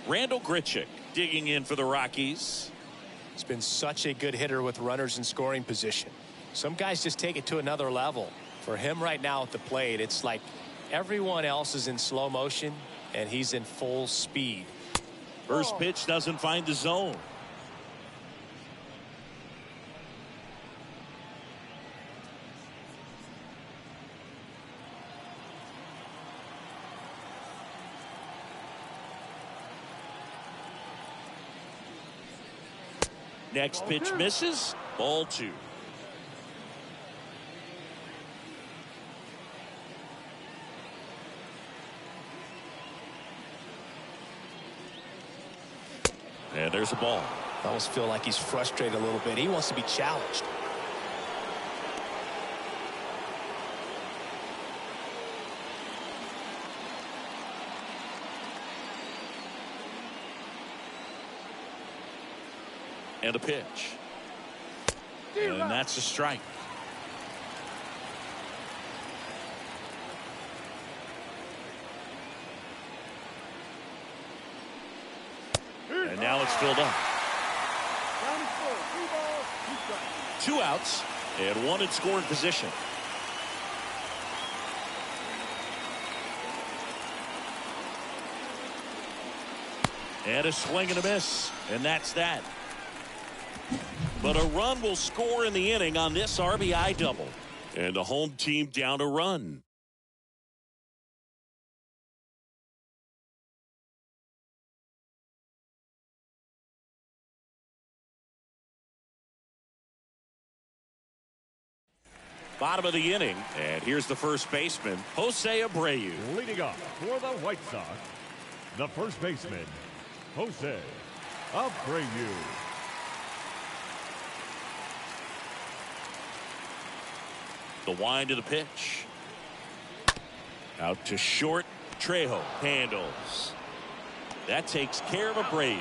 Randall Grichuk digging in for the Rockies. He's been such a good hitter with runners in scoring position. Some guys just take it to another level. For him right now at the plate, it's like everyone else is in slow motion, and he's in full speed. First pitch doesn't find the zone. Next pitch misses. Ball 2. And there's a ball. I almost feel like he's frustrated a little bit. He wants to be challenged. And a pitch. And that's a strike. And now it's filled up. 2 outs and 1 in scoring position. And a swing and a miss. And that's that. But a run will score in the inning on this RBI double. And the home team down a run. Bottom of the inning, and here's the first baseman, Jose Abreu. Leading off for the White Sox, the first baseman, Jose Abreu. The wind of the pitch. Out to short. Trejo handles. That takes care of Abreu.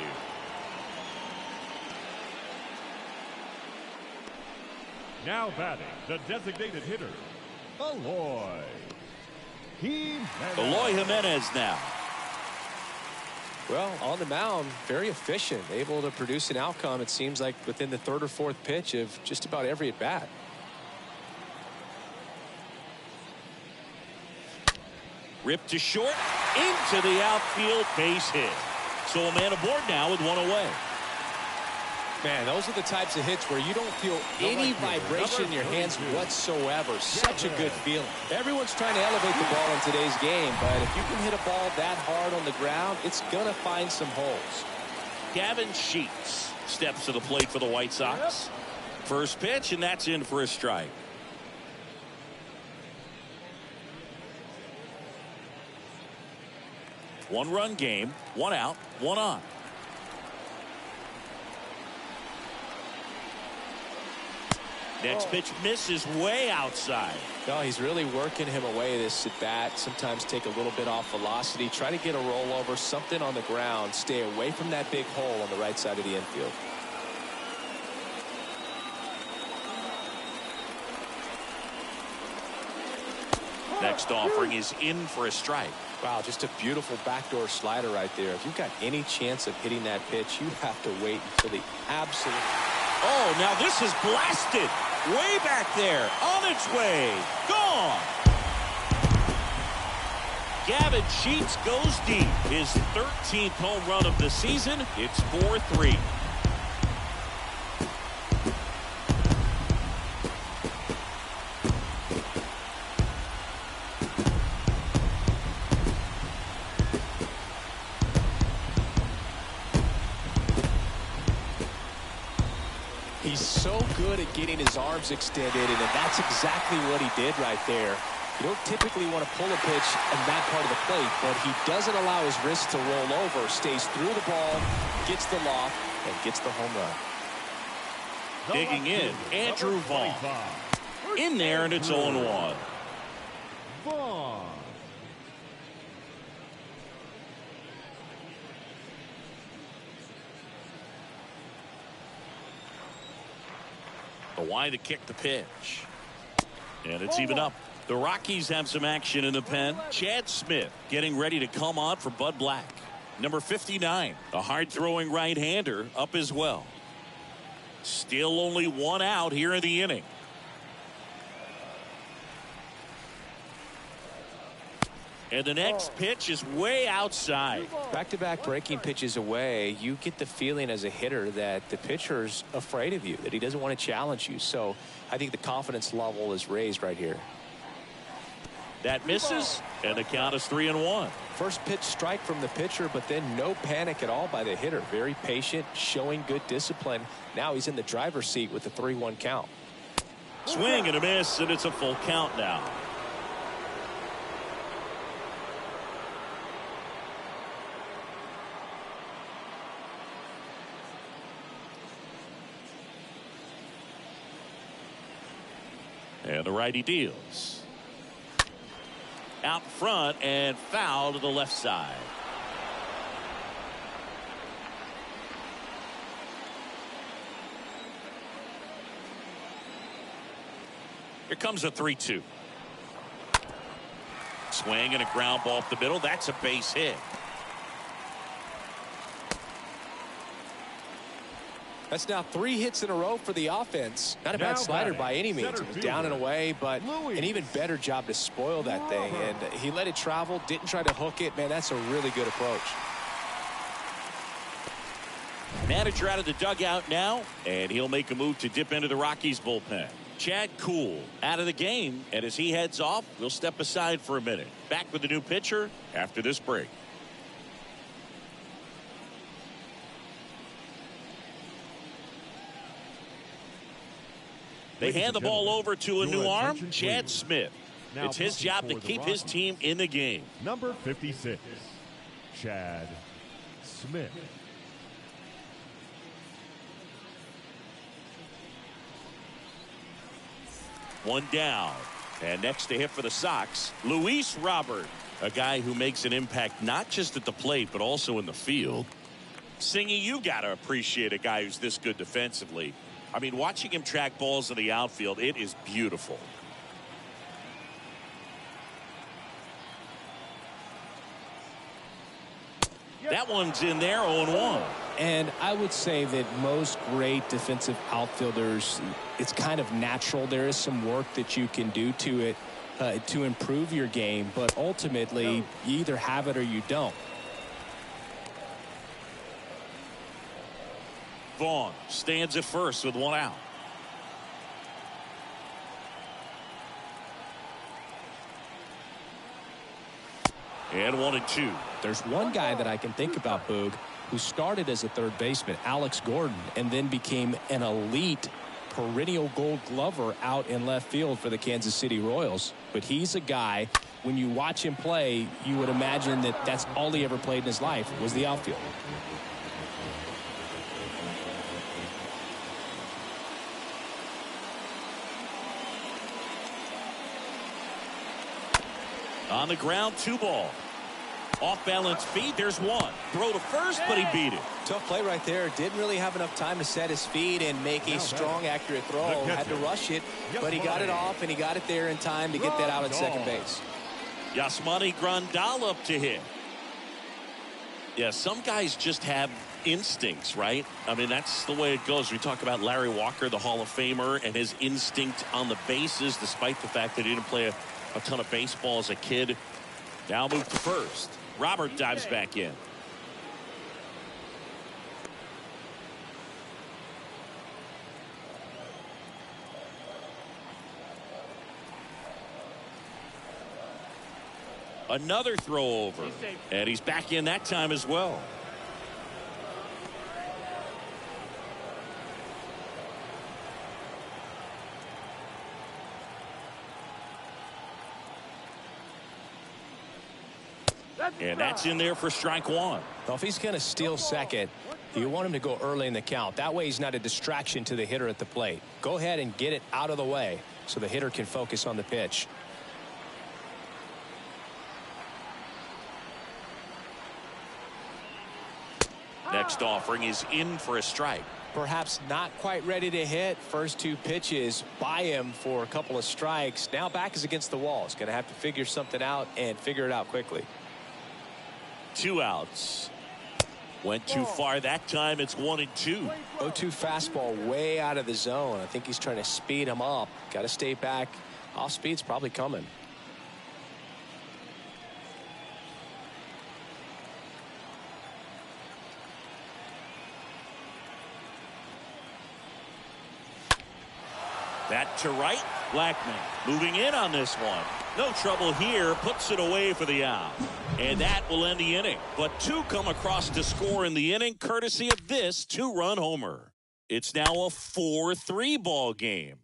Now batting, the designated hitter, Eloy Jimenez now. Well, on the mound, very efficient, able to produce an outcome, it seems like, within the 3rd or 4th pitch of just about every at bat. Ripped to short, into the outfield, base hit. So a man aboard now with 1 away. Man, those are the types of hits where you don't feel any vibration in your hands whatsoever. Such a good feeling. Everyone's trying to elevate the ball in today's game, but if you can hit a ball that hard on the ground, it's going to find some holes. Gavin Sheets steps to the plate for the White Sox. First pitch, and that's in for a strike. One-run game, 1 out, 1 on. Next pitch misses way outside. No, he's really working him away this at bat. Sometimes take a little bit off velocity. Try to get a rollover, something on the ground. Stay away from that big hole on the right side of the infield. Next offering is in for a strike. Wow, just a beautiful backdoor slider right there. If you've got any chance of hitting that pitch, you have to wait until the absolute... Oh, now this is blasted. Way back there. On its way. Gone. Gavin Sheets goes deep. His 13th home run of the season. It's 4-3. He's so good at getting his arms extended, and that's exactly what he did right there. You don't typically want to pull a pitch in that part of the plate, but he doesn't allow his wrist to roll over, stays through the ball, gets the loft, and gets the home run. Digging in, Andrew Vaughn. In there, and it's 0-1. Vaughn. The wind to kick the pitch. And it's even up. The Rockies have some action in the pen. Chad Smith getting ready to come on for Bud Black. Number 59, a hard-throwing right-hander, up as well. Still only 1 out here in the inning. And the next pitch is way outside. Back-to-back breaking pitches away, you get the feeling as a hitter that the pitcher's afraid of you, that he doesn't want to challenge you. So I think the confidence level is raised right here. That misses, and the count is 3-1. First pitch strike from the pitcher, but then no panic at all by the hitter. Very patient, showing good discipline. Now he's in the driver's seat with the 3-1 count. Swing and a miss, and it's a full count now. And the righty deals. Out front and foul to the left side. Here comes a 3-2. Swing and a ground ball up the middle. That's a base hit. That's now 3 hits in a row for the offense. Not a bad slider by any means. It was down and away, but an even better job to spoil that thing. And he let it travel, didn't try to hook it. Man, that's a really good approach. Manager out of the dugout now, and he'll make a move to dip into the Rockies bullpen. Chad Kuhl out of the game, and as he heads off, we'll step aside for a minute. Back with the new pitcher after this break. They hand the ball over to a new arm, Chad Smith. It's his job to keep his team in the game. Number 56, Chad Smith. One down. And next to hit for the Sox, Luis Robert, a guy who makes an impact not just at the plate but also in the field. Singy, you got to appreciate a guy who's this good defensively. I mean, watching him track balls in the outfield, it is beautiful. That one's in there, 0-1. And I would say that most great defensive outfielders, it's kind of natural. There is some work that you can do to it to improve your game, but ultimately you either have it or you don't. Vaughn stands at first with one out. And 1-2. There's one guy that I can think about, Boog, who started as a third baseman, Alex Gordon, and then became an elite perennial gold glover out in left field for the Kansas City Royals. But he's a guy, when you watch him play, you would imagine that that's all he ever played in his life was the outfield. On the ground, 2 ball. Off balance feet, there's one. Throw to first, but he beat it. Tough play right there. Didn't really have enough time to set his feet and make a strong, accurate throw. Had to rush it, but he got it off, and he got it there in time to get that out at second base. Yasmani Grandal up to hit. Yeah, some guys just have instincts, right? I mean, that's the way it goes. We talk about Larry Walker, the Hall of Famer, and his instinct on the bases, despite the fact that he didn't play a ton of baseball as a kid. Now move to first. Robert dives back in. Another throw over, and he's back in that time as well. And that's in there for strike one. Well, if he's going to steal second, you want him to go early in the count. That way he's not a distraction to the hitter at the plate. Go ahead and get it out of the way so the hitter can focus on the pitch. Next offering is in for a strike. Perhaps not quite ready to hit. First 2 pitches by him for a couple of strikes. Now back is against the wall. He's going to have to figure something out and figure it out quickly. 2 outs. Went too far that time. It's 1-2. 0-2 fastball way out of the zone. I think he's trying to speed him up. Got to stay back. Off speed's probably coming. That to right. Blackman moving in on this one. No trouble here. Puts it away for the out. And that will end the inning. But two come across to score in the inning, courtesy of this two-run homer. It's now a 4-3 ball game.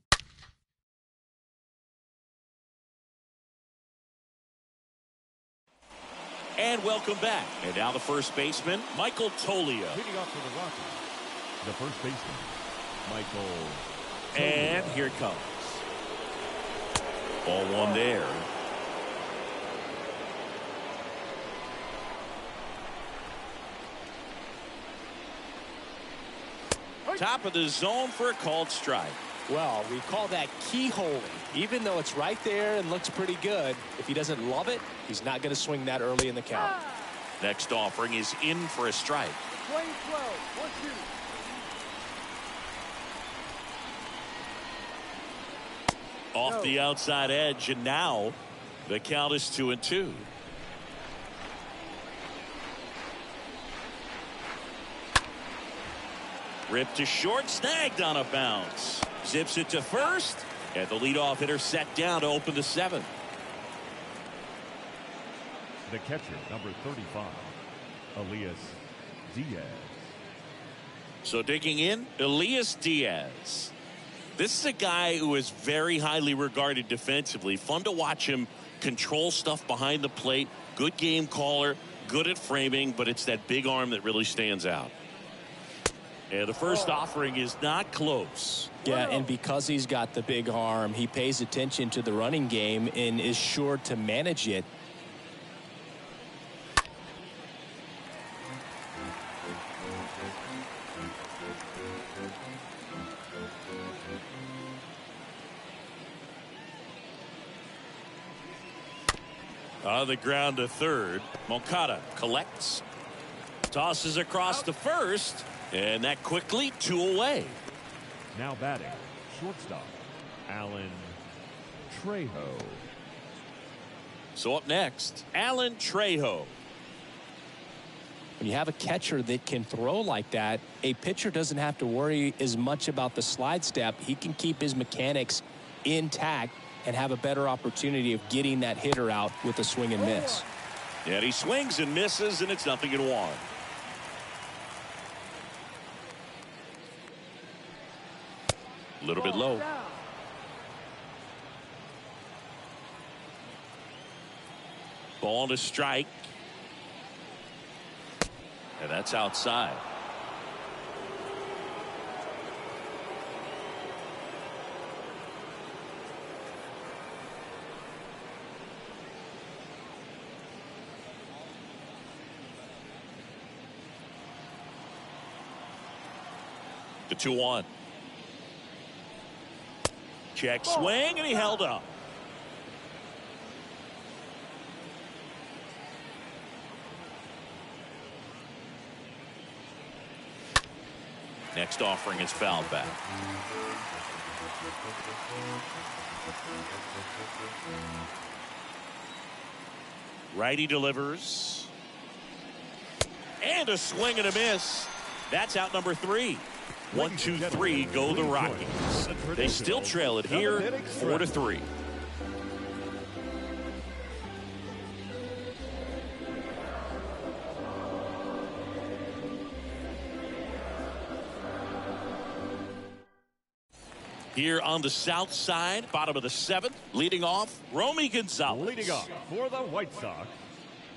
And welcome back. And now the first baseman, Michael Toglia. Leading off for the Rockies, the first baseman, Michael Toglia. And here it comes. Ball one there. Top of the zone for a called strike. Well, we call that keyholing. Even though it's right there and looks pretty good, if he doesn't love it, he's not going to swing that early in the count. Next offering is in for a strike. 20-12, 1-2. Off the outside edge, and now the count is 2-2. Ripped to short, snagged on a bounce. Zips it to first, and the leadoff hitter set down to open the seventh. The catcher, number 35, Elias Diaz. So digging in, Elias Diaz. This is a guy who is very highly regarded defensively. Fun to watch him control stuff behind the plate. Good game caller, good at framing, but it's that big arm that really stands out. And the first offering is not close. Yeah, and because he's got the big arm, he pays attention to the running game and is sure to manage it. On the ground to third. Moncada collects. Tosses across to first. And that quickly, two away. Now batting, shortstop, Alan Trejo. So up next, Alan Trejo. When you have a catcher that can throw like that, a pitcher doesn't have to worry as much about the slide step. He can keep his mechanics intact and have a better opportunity of getting that hitter out with a swing and miss. And he swings and misses, and it's 0-1. A little bit low. Ball to strike. And that's outside. The 2-1. Check swing, and he held up. Next offering is fouled back. Righty delivers. And a swing and a miss. That's out number 3. 1, 2, 3 go the Rockies. They still trail it here 4-3. Here on the south side, bottom of the 7th, leading off, Romy Gonzalez. Leading off for the White Sox,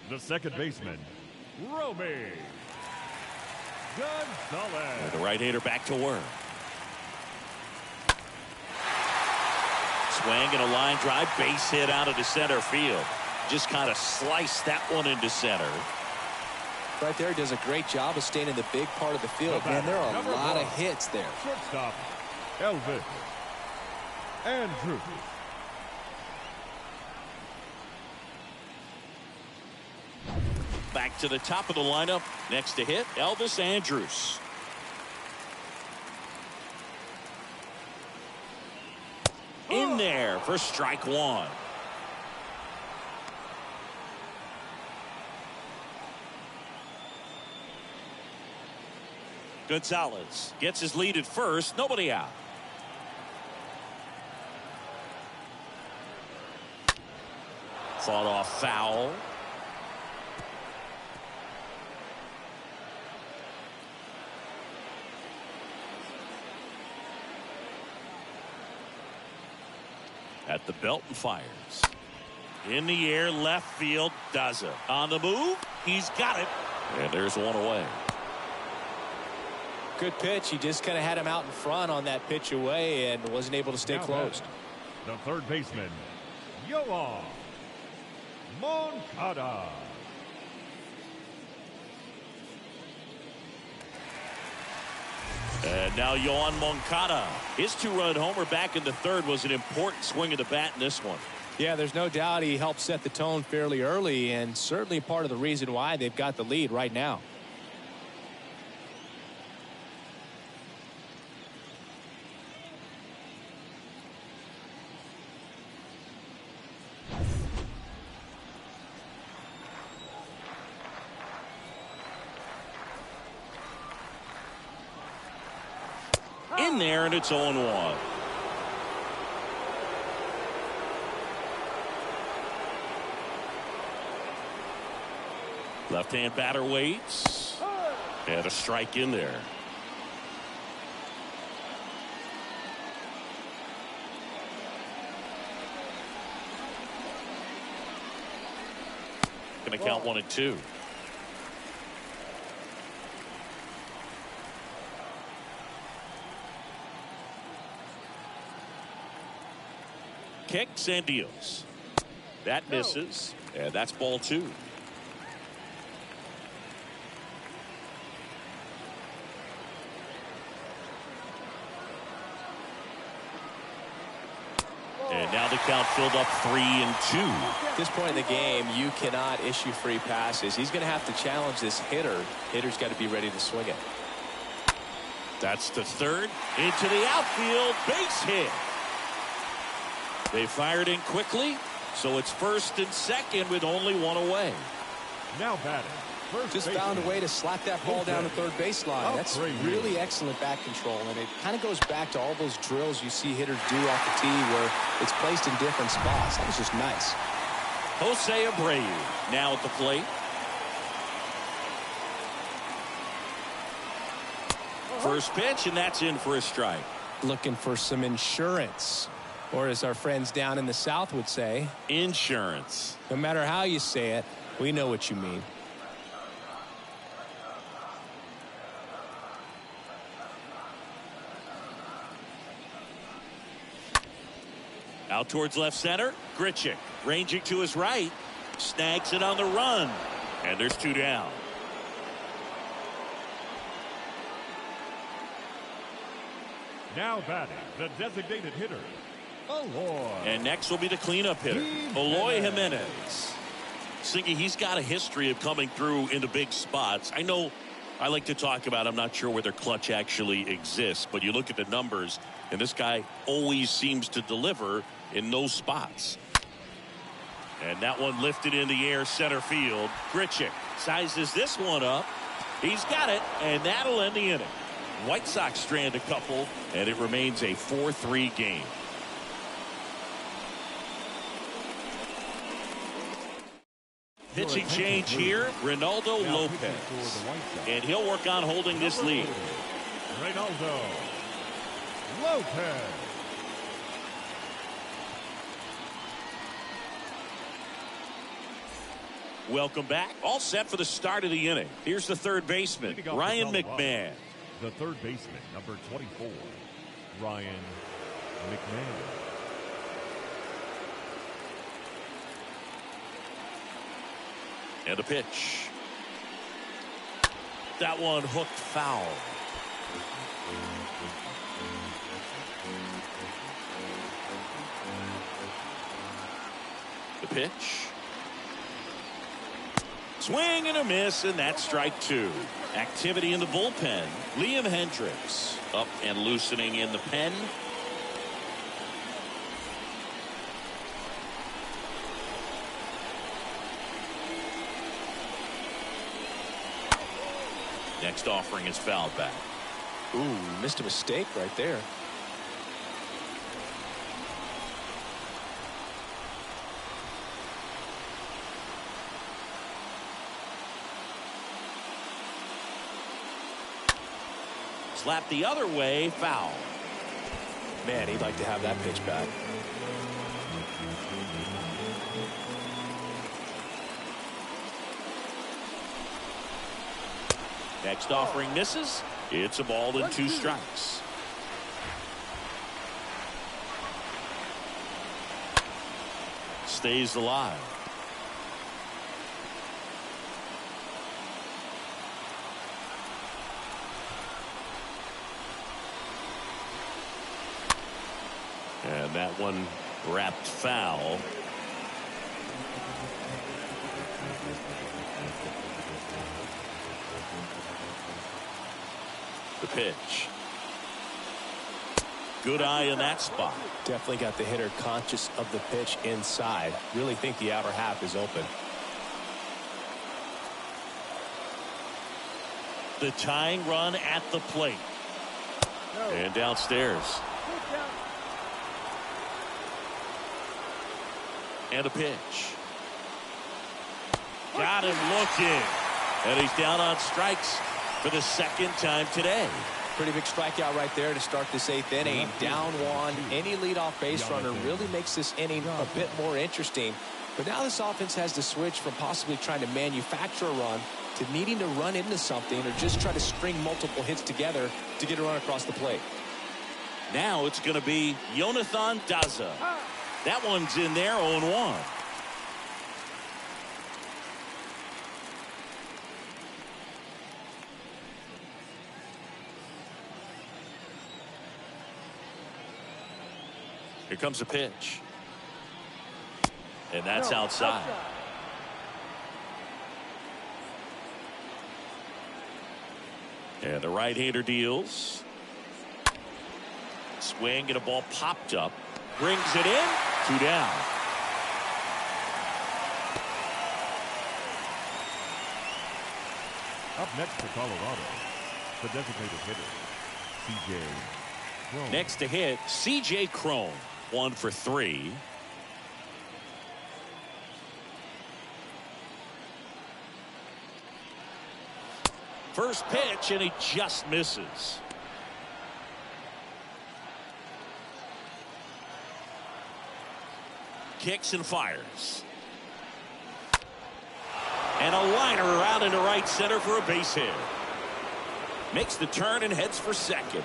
the second baseman, Romy Gonzalez. And the right-hander back to work. Swing and a line drive, base hit out into center field. Just kind of sliced that one into center. Right there, he does a great job of staying in the big part of the field. Man, there are a lot of hits there. Shortstop, Elvis Andrews. Back to the top of the lineup. Next to hit, Elvis Andrews. In there for strike 1. Gonzalez gets his lead at first. Nobody out. Fought off foul. At the belt and fires. In the air, left field, does it. On the move, he's got it. And there's one away. Good pitch. He just kind of had him out in front on that pitch away and wasn't able to stay closed. The third baseman, Yoan Moncada. And now Yoan Moncada. His 2-run homer back in the third was an important swing of the bat in this one. Yeah, there's no doubt he helped set the tone fairly early and certainly part of the reason why they've got the lead right now. In there, and it's 0-1. Left-hand batter waits. And a strike in there. Going to count 1 and 2. Kicks and deals. That misses. And that's ball 2. And now the count filled up 3 and 2. At this point in the game, you cannot issue free passes. He's going to have to challenge this hitter. Hitter's got to be ready to swing it. That's the third. Into the outfield. Base hit. They fired in quickly, so it's first and second with only 1 away. Now batting. Just found a way to slap that ball down the third baseline. That's really excellent bat control, and it kind of goes back to all those drills you see hitters do off the tee where it's placed in different spots. That was just nice. Jose Abreu now at the plate. First pitch, and that's in for a strike. Looking for some insurance, or as our friends down in the South would say, insurance. No matter how you say it, we know what you mean. Out towards left center. Grichuk ranging to his right. Snags it on the run. And there's 2 down. Now batting, the designated hitter, Eloy. And next will be the cleanup hitter, Eloy Jimenez. Singy, he's got a history of coming through into big spots. I know I like to talk about, I'm not sure where their clutch actually exists, but you look at the numbers, and this guy always seems to deliver in those spots. And that one lifted in the air, center field. Grichuk sizes this one up. He's got it, and that'll end the inning. White Sox strand a couple, and it remains a 4-3 game. Pitching change here, Reynaldo Lopez. And he'll work on holding this lead. Reynaldo Lopez. Welcome back. All set for the start of the inning. Here's the third baseman, Ryan McMahon. The third baseman, number 24, Ryan McMahon. And a pitch. That one hooked foul. The pitch. Swing and a miss, and that's strike 2. Activity in the bullpen. Liam Hendricks up and loosening in the pen. Next offering is fouled back. Ooh, missed a mistake right there. Slap the other way, foul. Man, he'd like to have that pitch back. Next offering misses. It's a ball and 2 strikes. Stays alive. And that one wrapped foul. The pitch. Good eye in that spot. Definitely got the hitter conscious of the pitch inside. Really think the outer half is open. The tying run at the plate. And downstairs. And a pitch. Got him looking. And he's down on strikes for the 2nd time today. Pretty big strikeout right there to start this 8th inning. Down 1. Any leadoff base runner really makes this inning a bit more interesting. But now this offense has to switch from possibly trying to manufacture a run to needing to run into something or just try to string multiple hits together to get a run across the plate. Now it's going to be Jonathan Daza. That one's in there, 0-1. Here comes a pitch. And that's outside. And the right-hander deals. Swing and a ball popped up. Brings it in. 2 down. Up next for Colorado, the designated hitter, C.J. Cron. Next to hit, C.J. Cron. 1 for 3. First pitch, and he just misses. Kicks and fires. And a liner around into right center for a base hit. Makes the turn and heads for second.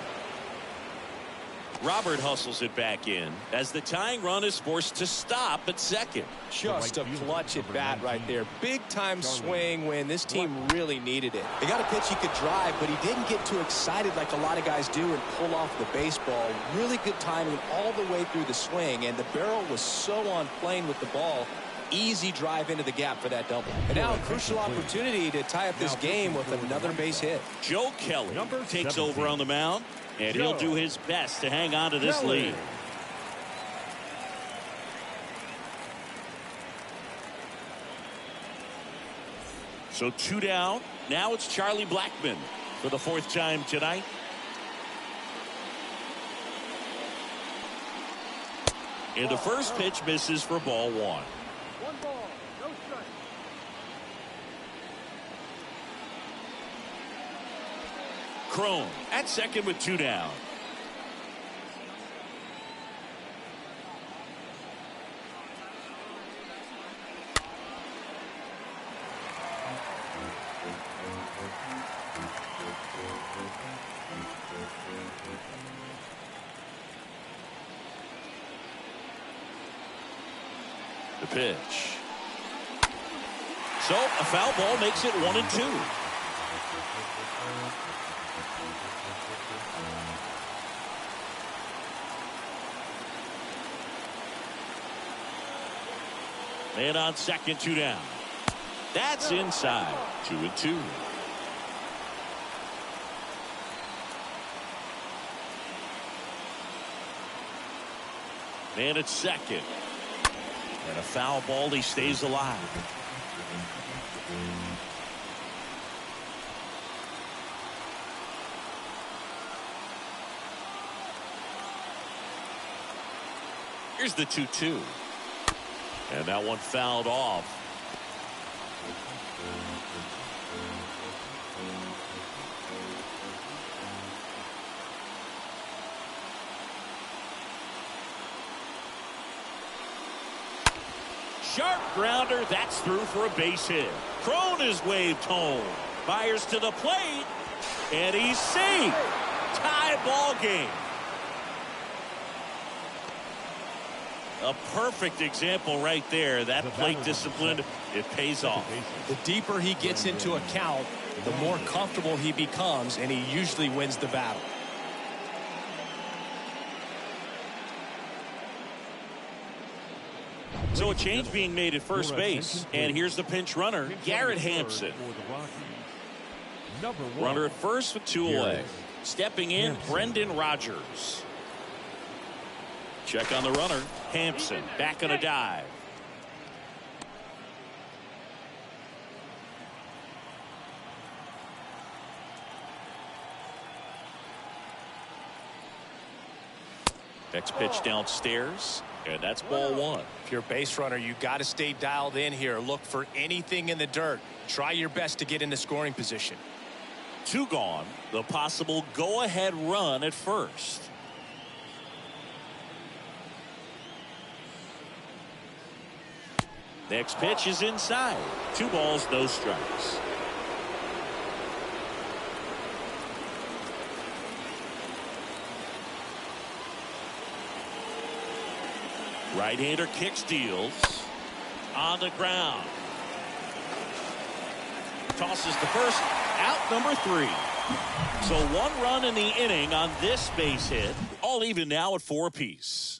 Robert hustles it back in as the tying run is forced to stop at second. Just a clutch at bat right there. Big time swing when this team really needed it. They got a pitch he could drive, but he didn't get too excited like a lot of guys do and pull off the baseball. Really good timing all the way through the swing, and the barrel was so on plane with the ball. Easy drive into the gap for that double. And now a crucial opportunity to tie up this game with another base hit. Joe Kelly takes over on the mound, and he'll do his best to hang on to this lead. So 2 down. Now it's Charlie Blackmon for the 4th time tonight. And the first pitch misses for ball 1. 1 ball, no strike. Cron at second with 2 down. The pitch. So a foul ball makes it 1-2. Man on second, 2 down. That's inside. 2-2. Man at second. And a foul ball. He stays alive. Here's the 2-2. And that one fouled off. Sharp grounder. That's through for a base hit. Crone is waved home. Fires to the plate. And he's safe. Tie ball game. A perfect example right there. That plate discipline, it pays off. The deeper he gets into a count, the more comfortable he becomes, and he usually wins the battle. So a change being made at first base, and here's the pinch runner, Garrett Hampson. Runner at first with 2 away. Stepping in, Brendan Rodgers. Check on the runner. Hampson back on a dive. Next pitch downstairs, and that's ball 1. If you're a base runner, you got to stay dialed in here. Look for anything in the dirt. Try your best to get into scoring position. 2 gone. The possible go-ahead run at first. Next pitch is inside. 2 balls, no strikes. Right-hander kicks, deals. On the ground. Tosses the first. Out number 3. So 1 run in the inning on this base hit. All even now at 4 apiece.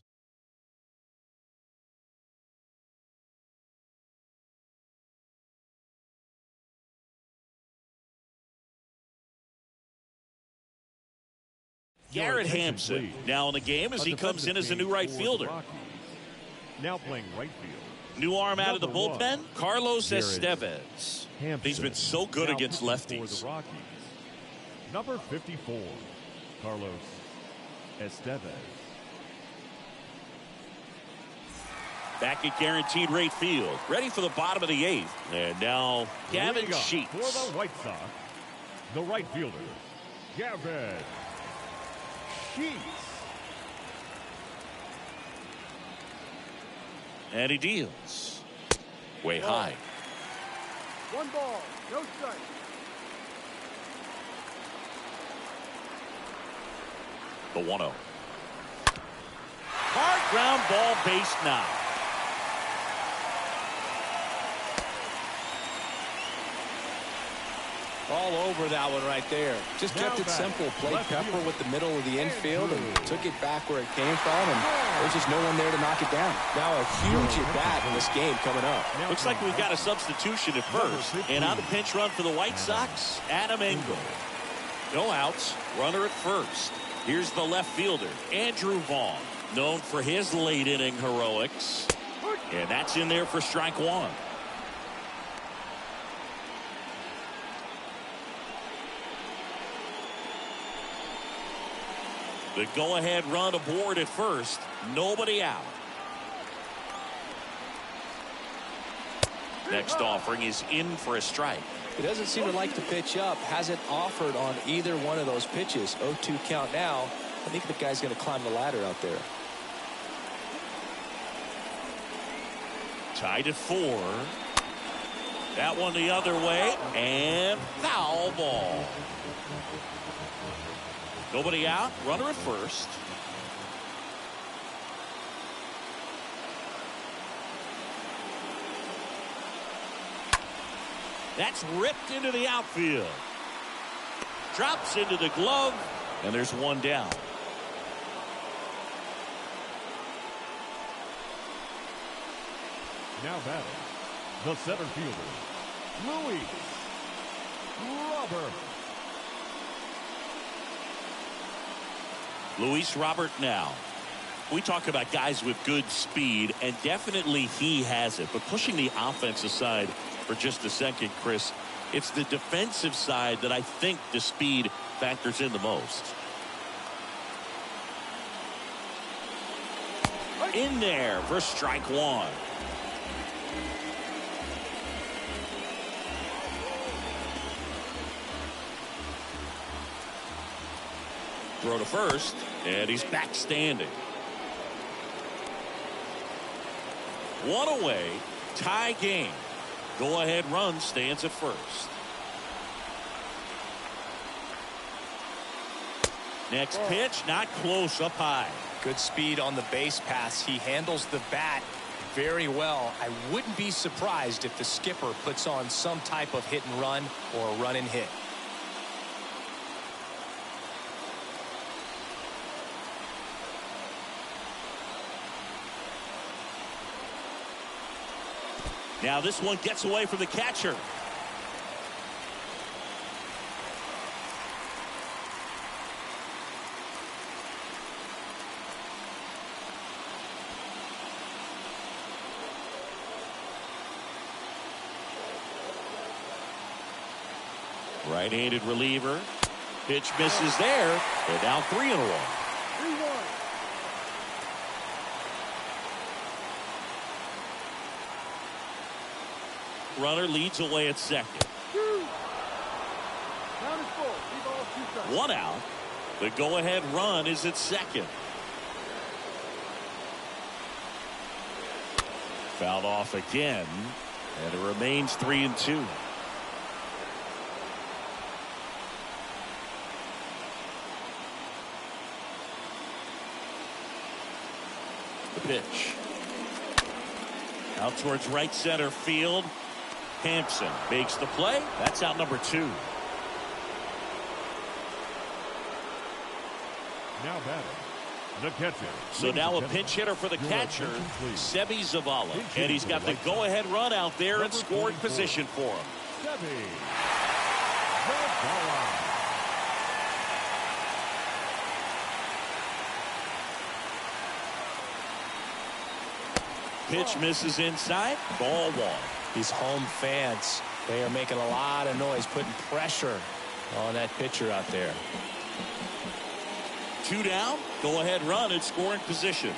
Garrett Hampson now in the game as he comes in as a new right fielder. Now playing right field. New arm out of the bullpen, Carlos Estevez. He's been so good against lefties. For the Rockies. Number 54, Carlos Estevez. Back at guaranteed rate field, ready for the bottom of the 8th. And now Gavin Sheets. For the White Sox, the right fielder, Gavin Sheets. And he deals. Way high. 1 ball, no strike. The 1-0. Hard ground ball, base now. All over that one right there. Just kept it simple. Played Pepper with the middle of the infield and took it back where it came from, and there's just no one there to knock it down. Now a huge at bat in this game coming up. Looks like we've got a substitution at first. And on the pinch run for the White Sox, Adam Engel. No outs. Runner at first. Here's the left fielder, Andrew Vaughn, known for his late inning heroics. And that's in there for strike 1. The go-ahead run aboard at first. Nobody out. Next offering is in for a strike. He doesn't seem to like to pitch up. Hasn't offered on either one of those pitches. 0-2 count now. I think the guy's going to climb the ladder out there. Tied at 4. That one the other way. And foul ball. Nobody out. Runner at first. That's ripped into the outfield. Drops into the glove. And there's one down. Now batting, the center fielder, Luis Robert. Luis Robert now. We talk about guys with good speed, and definitely he has it. But pushing the offense aside for just a second, Chris, it's the defensive side that I think the speed factors in the most. In there for strike 1. Throw to first, and he's back standing. 1 away. Tie game. Go-ahead run stands at first. Next pitch, not close, up high. Good speed on the base pass. He handles the bat very well. I wouldn't be surprised if the skipper puts on some type of hit and run or a run and hit. Now this one gets away from the catcher. Right-handed reliever. Pitch misses there. They're down 3-1. 3-1. Runner leads away at second. Count is full. Leave all 2 strikes. 1 out. The go-ahead run is at second. Fouled off again, and it remains 3-2. The pitch. Out towards right center field. Hampson makes the play. That's out number 2. Now batting, the catcher. So now a pinch hitter for the catcher, Seby Zavala. And he's got the go-ahead run out there in scoring position for him. Seby Zavala. Pitch misses inside. Ball 1. These home fans, they are making a lot of noise, putting pressure on that pitcher out there. 2 down. Go-ahead run in scoring position.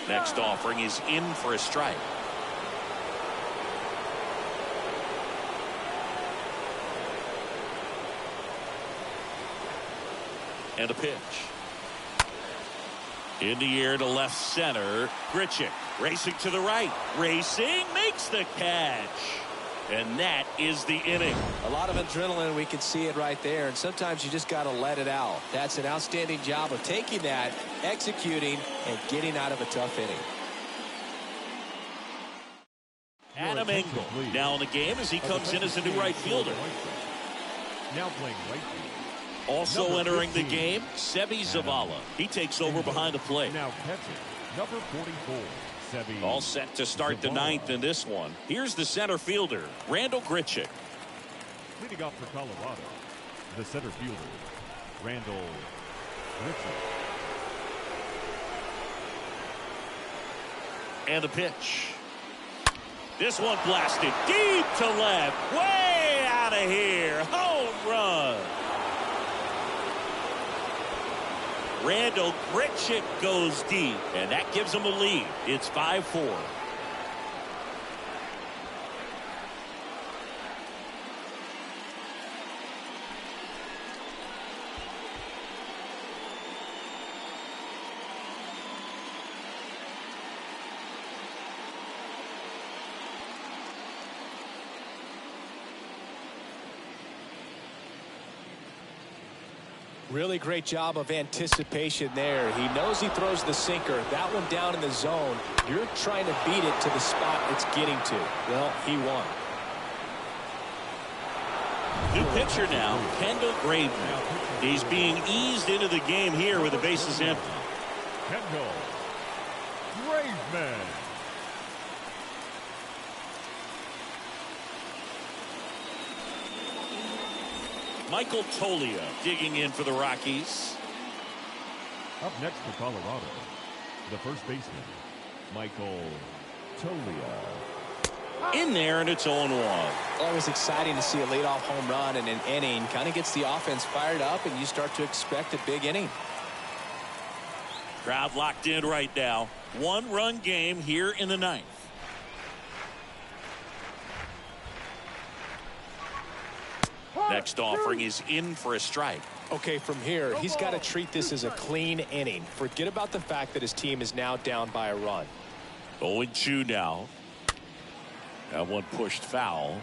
Next offering is in for a strike. And a pitch. In the air to left center. Grichuk racing to the right. Racing, makes the catch. And that is the inning. A lot of adrenaline, we can see it right there, and sometimes you just got to let it out. That's an outstanding job of taking that, executing, and getting out of a tough inning. Adam Engel now in the game as he comes in as a new right fielder. Now playing right field. Also Number entering 15, the game, Seby Zavala. He takes over behind the plate. Now catching, number 44, Seby. All set to start the Zavala. 9th in this one. Here's the center fielder, Randall Grichuk. Leading off for Colorado, the center fielder, Randall Grichuk. And the pitch. This one blasted deep to left. Way out of here. Home run. Randall Grichuk goes deep, and that gives him a lead. It's 5-4. Really great job of anticipation there. He knows he throws the sinker. That one down in the zone. You're trying to beat it to the spot it's getting to. Well, he won. New pitcher now, Kendall Graveman. He's being eased into the game here with the bases empty. Kendall Graveman. Michael Toglia digging in for the Rockies. Up next for Colorado, the first baseman, Michael Toglia. In there, and it's 0-1. Always exciting to see a leadoff home run in an inning. Kind of gets the offense fired up, and you start to expect a big inning. Crowd locked in right now. 1-run game here in the 9th. Next offering is in for a strike. Okay, from here, he's got to treat this as a clean inning. Forget about the fact that his team is now down by a run. 0-2 now. That one pushed foul.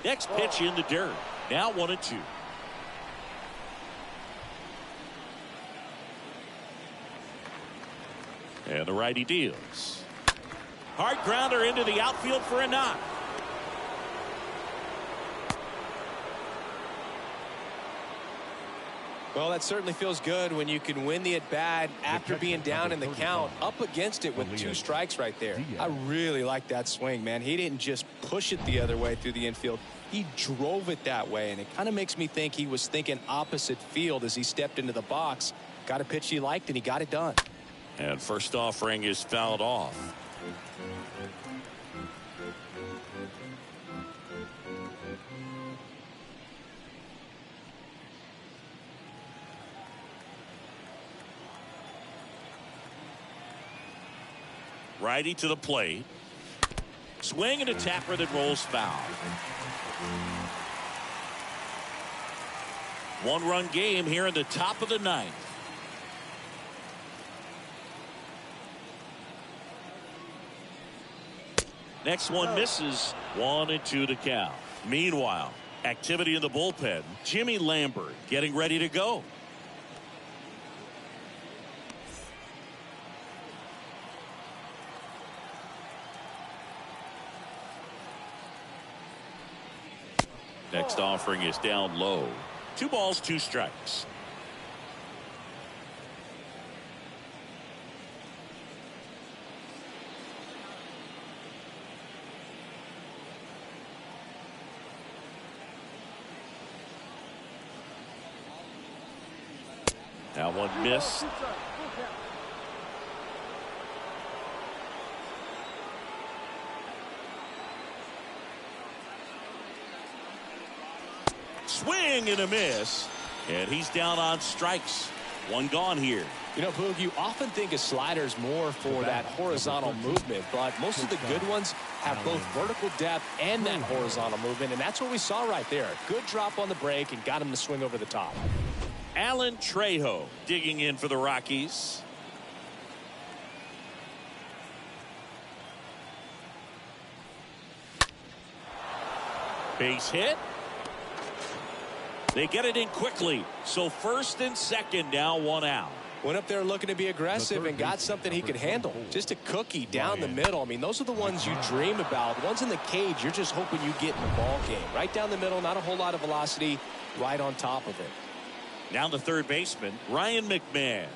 Next pitch in the dirt. Now 1-2. And the righty deals. Hard grounder into the outfield for a knock. Well, that certainly feels good when you can win the at-bat after being down in the count, up against it with 2 strikes right there. I really like that swing, man. He didn't just push it the other way through the infield. He drove it that way, and it kind of makes me think he was thinking opposite field as he stepped into the box. Got a pitch he liked, and he got it done. And first offering is fouled off. Righty to the plate. Swing and a tapper that rolls foul. 1-run game here in the top of the 9th. Next one misses. 1-2 to count. Meanwhile, activity in the bullpen. Jimmy Lambert getting ready to go. Next offering is down low. 2 balls, 2 strikes. Now one missed. Swing and a miss. And he's down on strikes. 1 gone here. You know, Boog, you often think a slider's more for that horizontal movement, but most of the good ones have both vertical depth and that horizontal movement, and that's what we saw right there. Good drop on the break and got him to swing over the top. Alan Trejo digging in for the Rockies. Base hit. They get it in quickly. So first and second, now 1 out. Went up there looking to be aggressive and got something he could handle. Just a cookie down the middle. I mean, those are the ones you dream about. The ones in the cage, you're just hoping you get in the ball game. Right down the middle, not a whole lot of velocity, right on top of it. Now the third baseman, Ryan McMahon.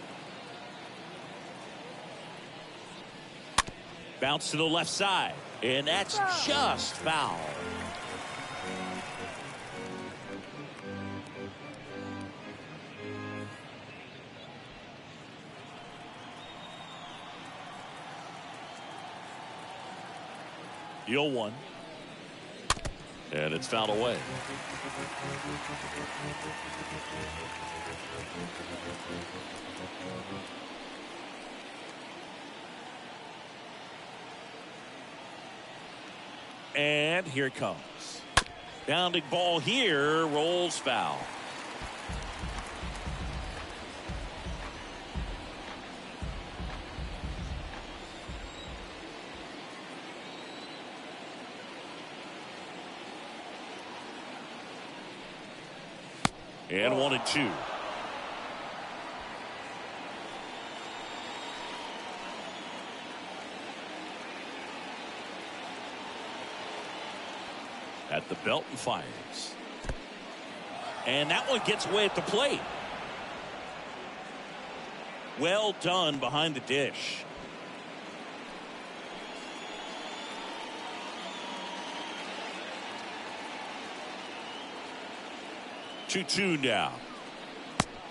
Bounce to the left side, and that's just foul. The 0-1. And it's fouled away. And here it comes. Bounding ball here, rolls foul. And 1-2. At the belt and fires. And that one gets away at the plate. Well done behind the dish. Two now.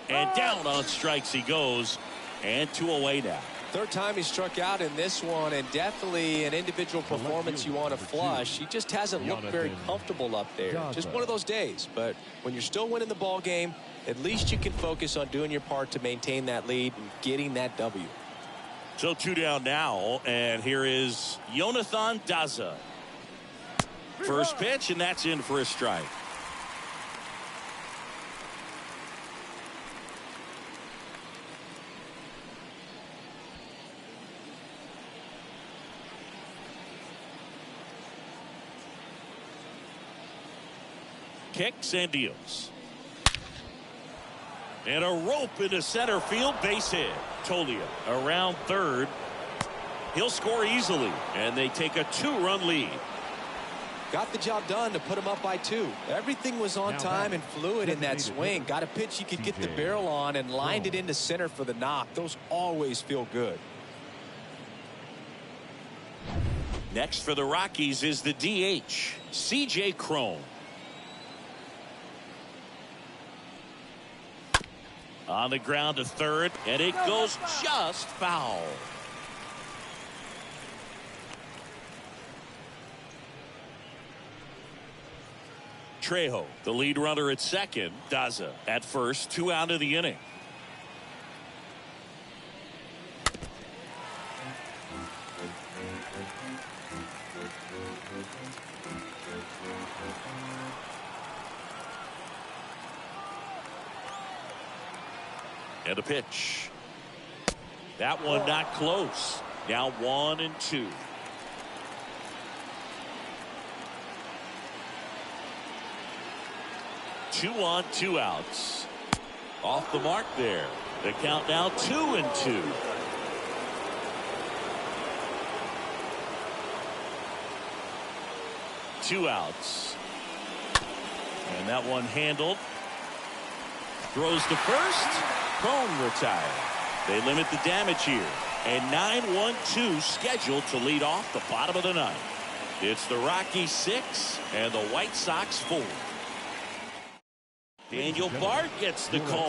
And down on strikes he goes. And 2 away now. Third time he struck out in this one, and definitely an individual performance you want to flush. He just hasn't looked very comfortable up there. Just one of those days. But when you're still winning the ball game, at least you can focus on doing your part to maintain that lead and getting that W. So 2 down now, and here is Jonathan Daza. First pitch, and that's in for a strike. Kicks and deals. And a rope into center field, base hit. Tolia around third. He'll score easily, and they take a 2-run lead. Got the job done to put him up by 2. Everything was on time and fluid in that swing. Got a pitch he could get the barrel on and lined it into center for the knock. Those always feel good. Next for the Rockies is the DH, C.J. Cron. On the ground to third, and it goes just foul. Trejo, the lead runner at second. Daza at first, 2 out of the inning. And a pitch. That one not close. Now 1-2. Two on, 2 outs. Off the mark there. The count now 2-2. Two outs. And that one handled. Throws to first. Cron retired. They limit the damage here. And 9-1-2 scheduled to lead off the bottom of the ninth. It's the Rockies 6 and the White Sox 4. Daniel Bard gets the call.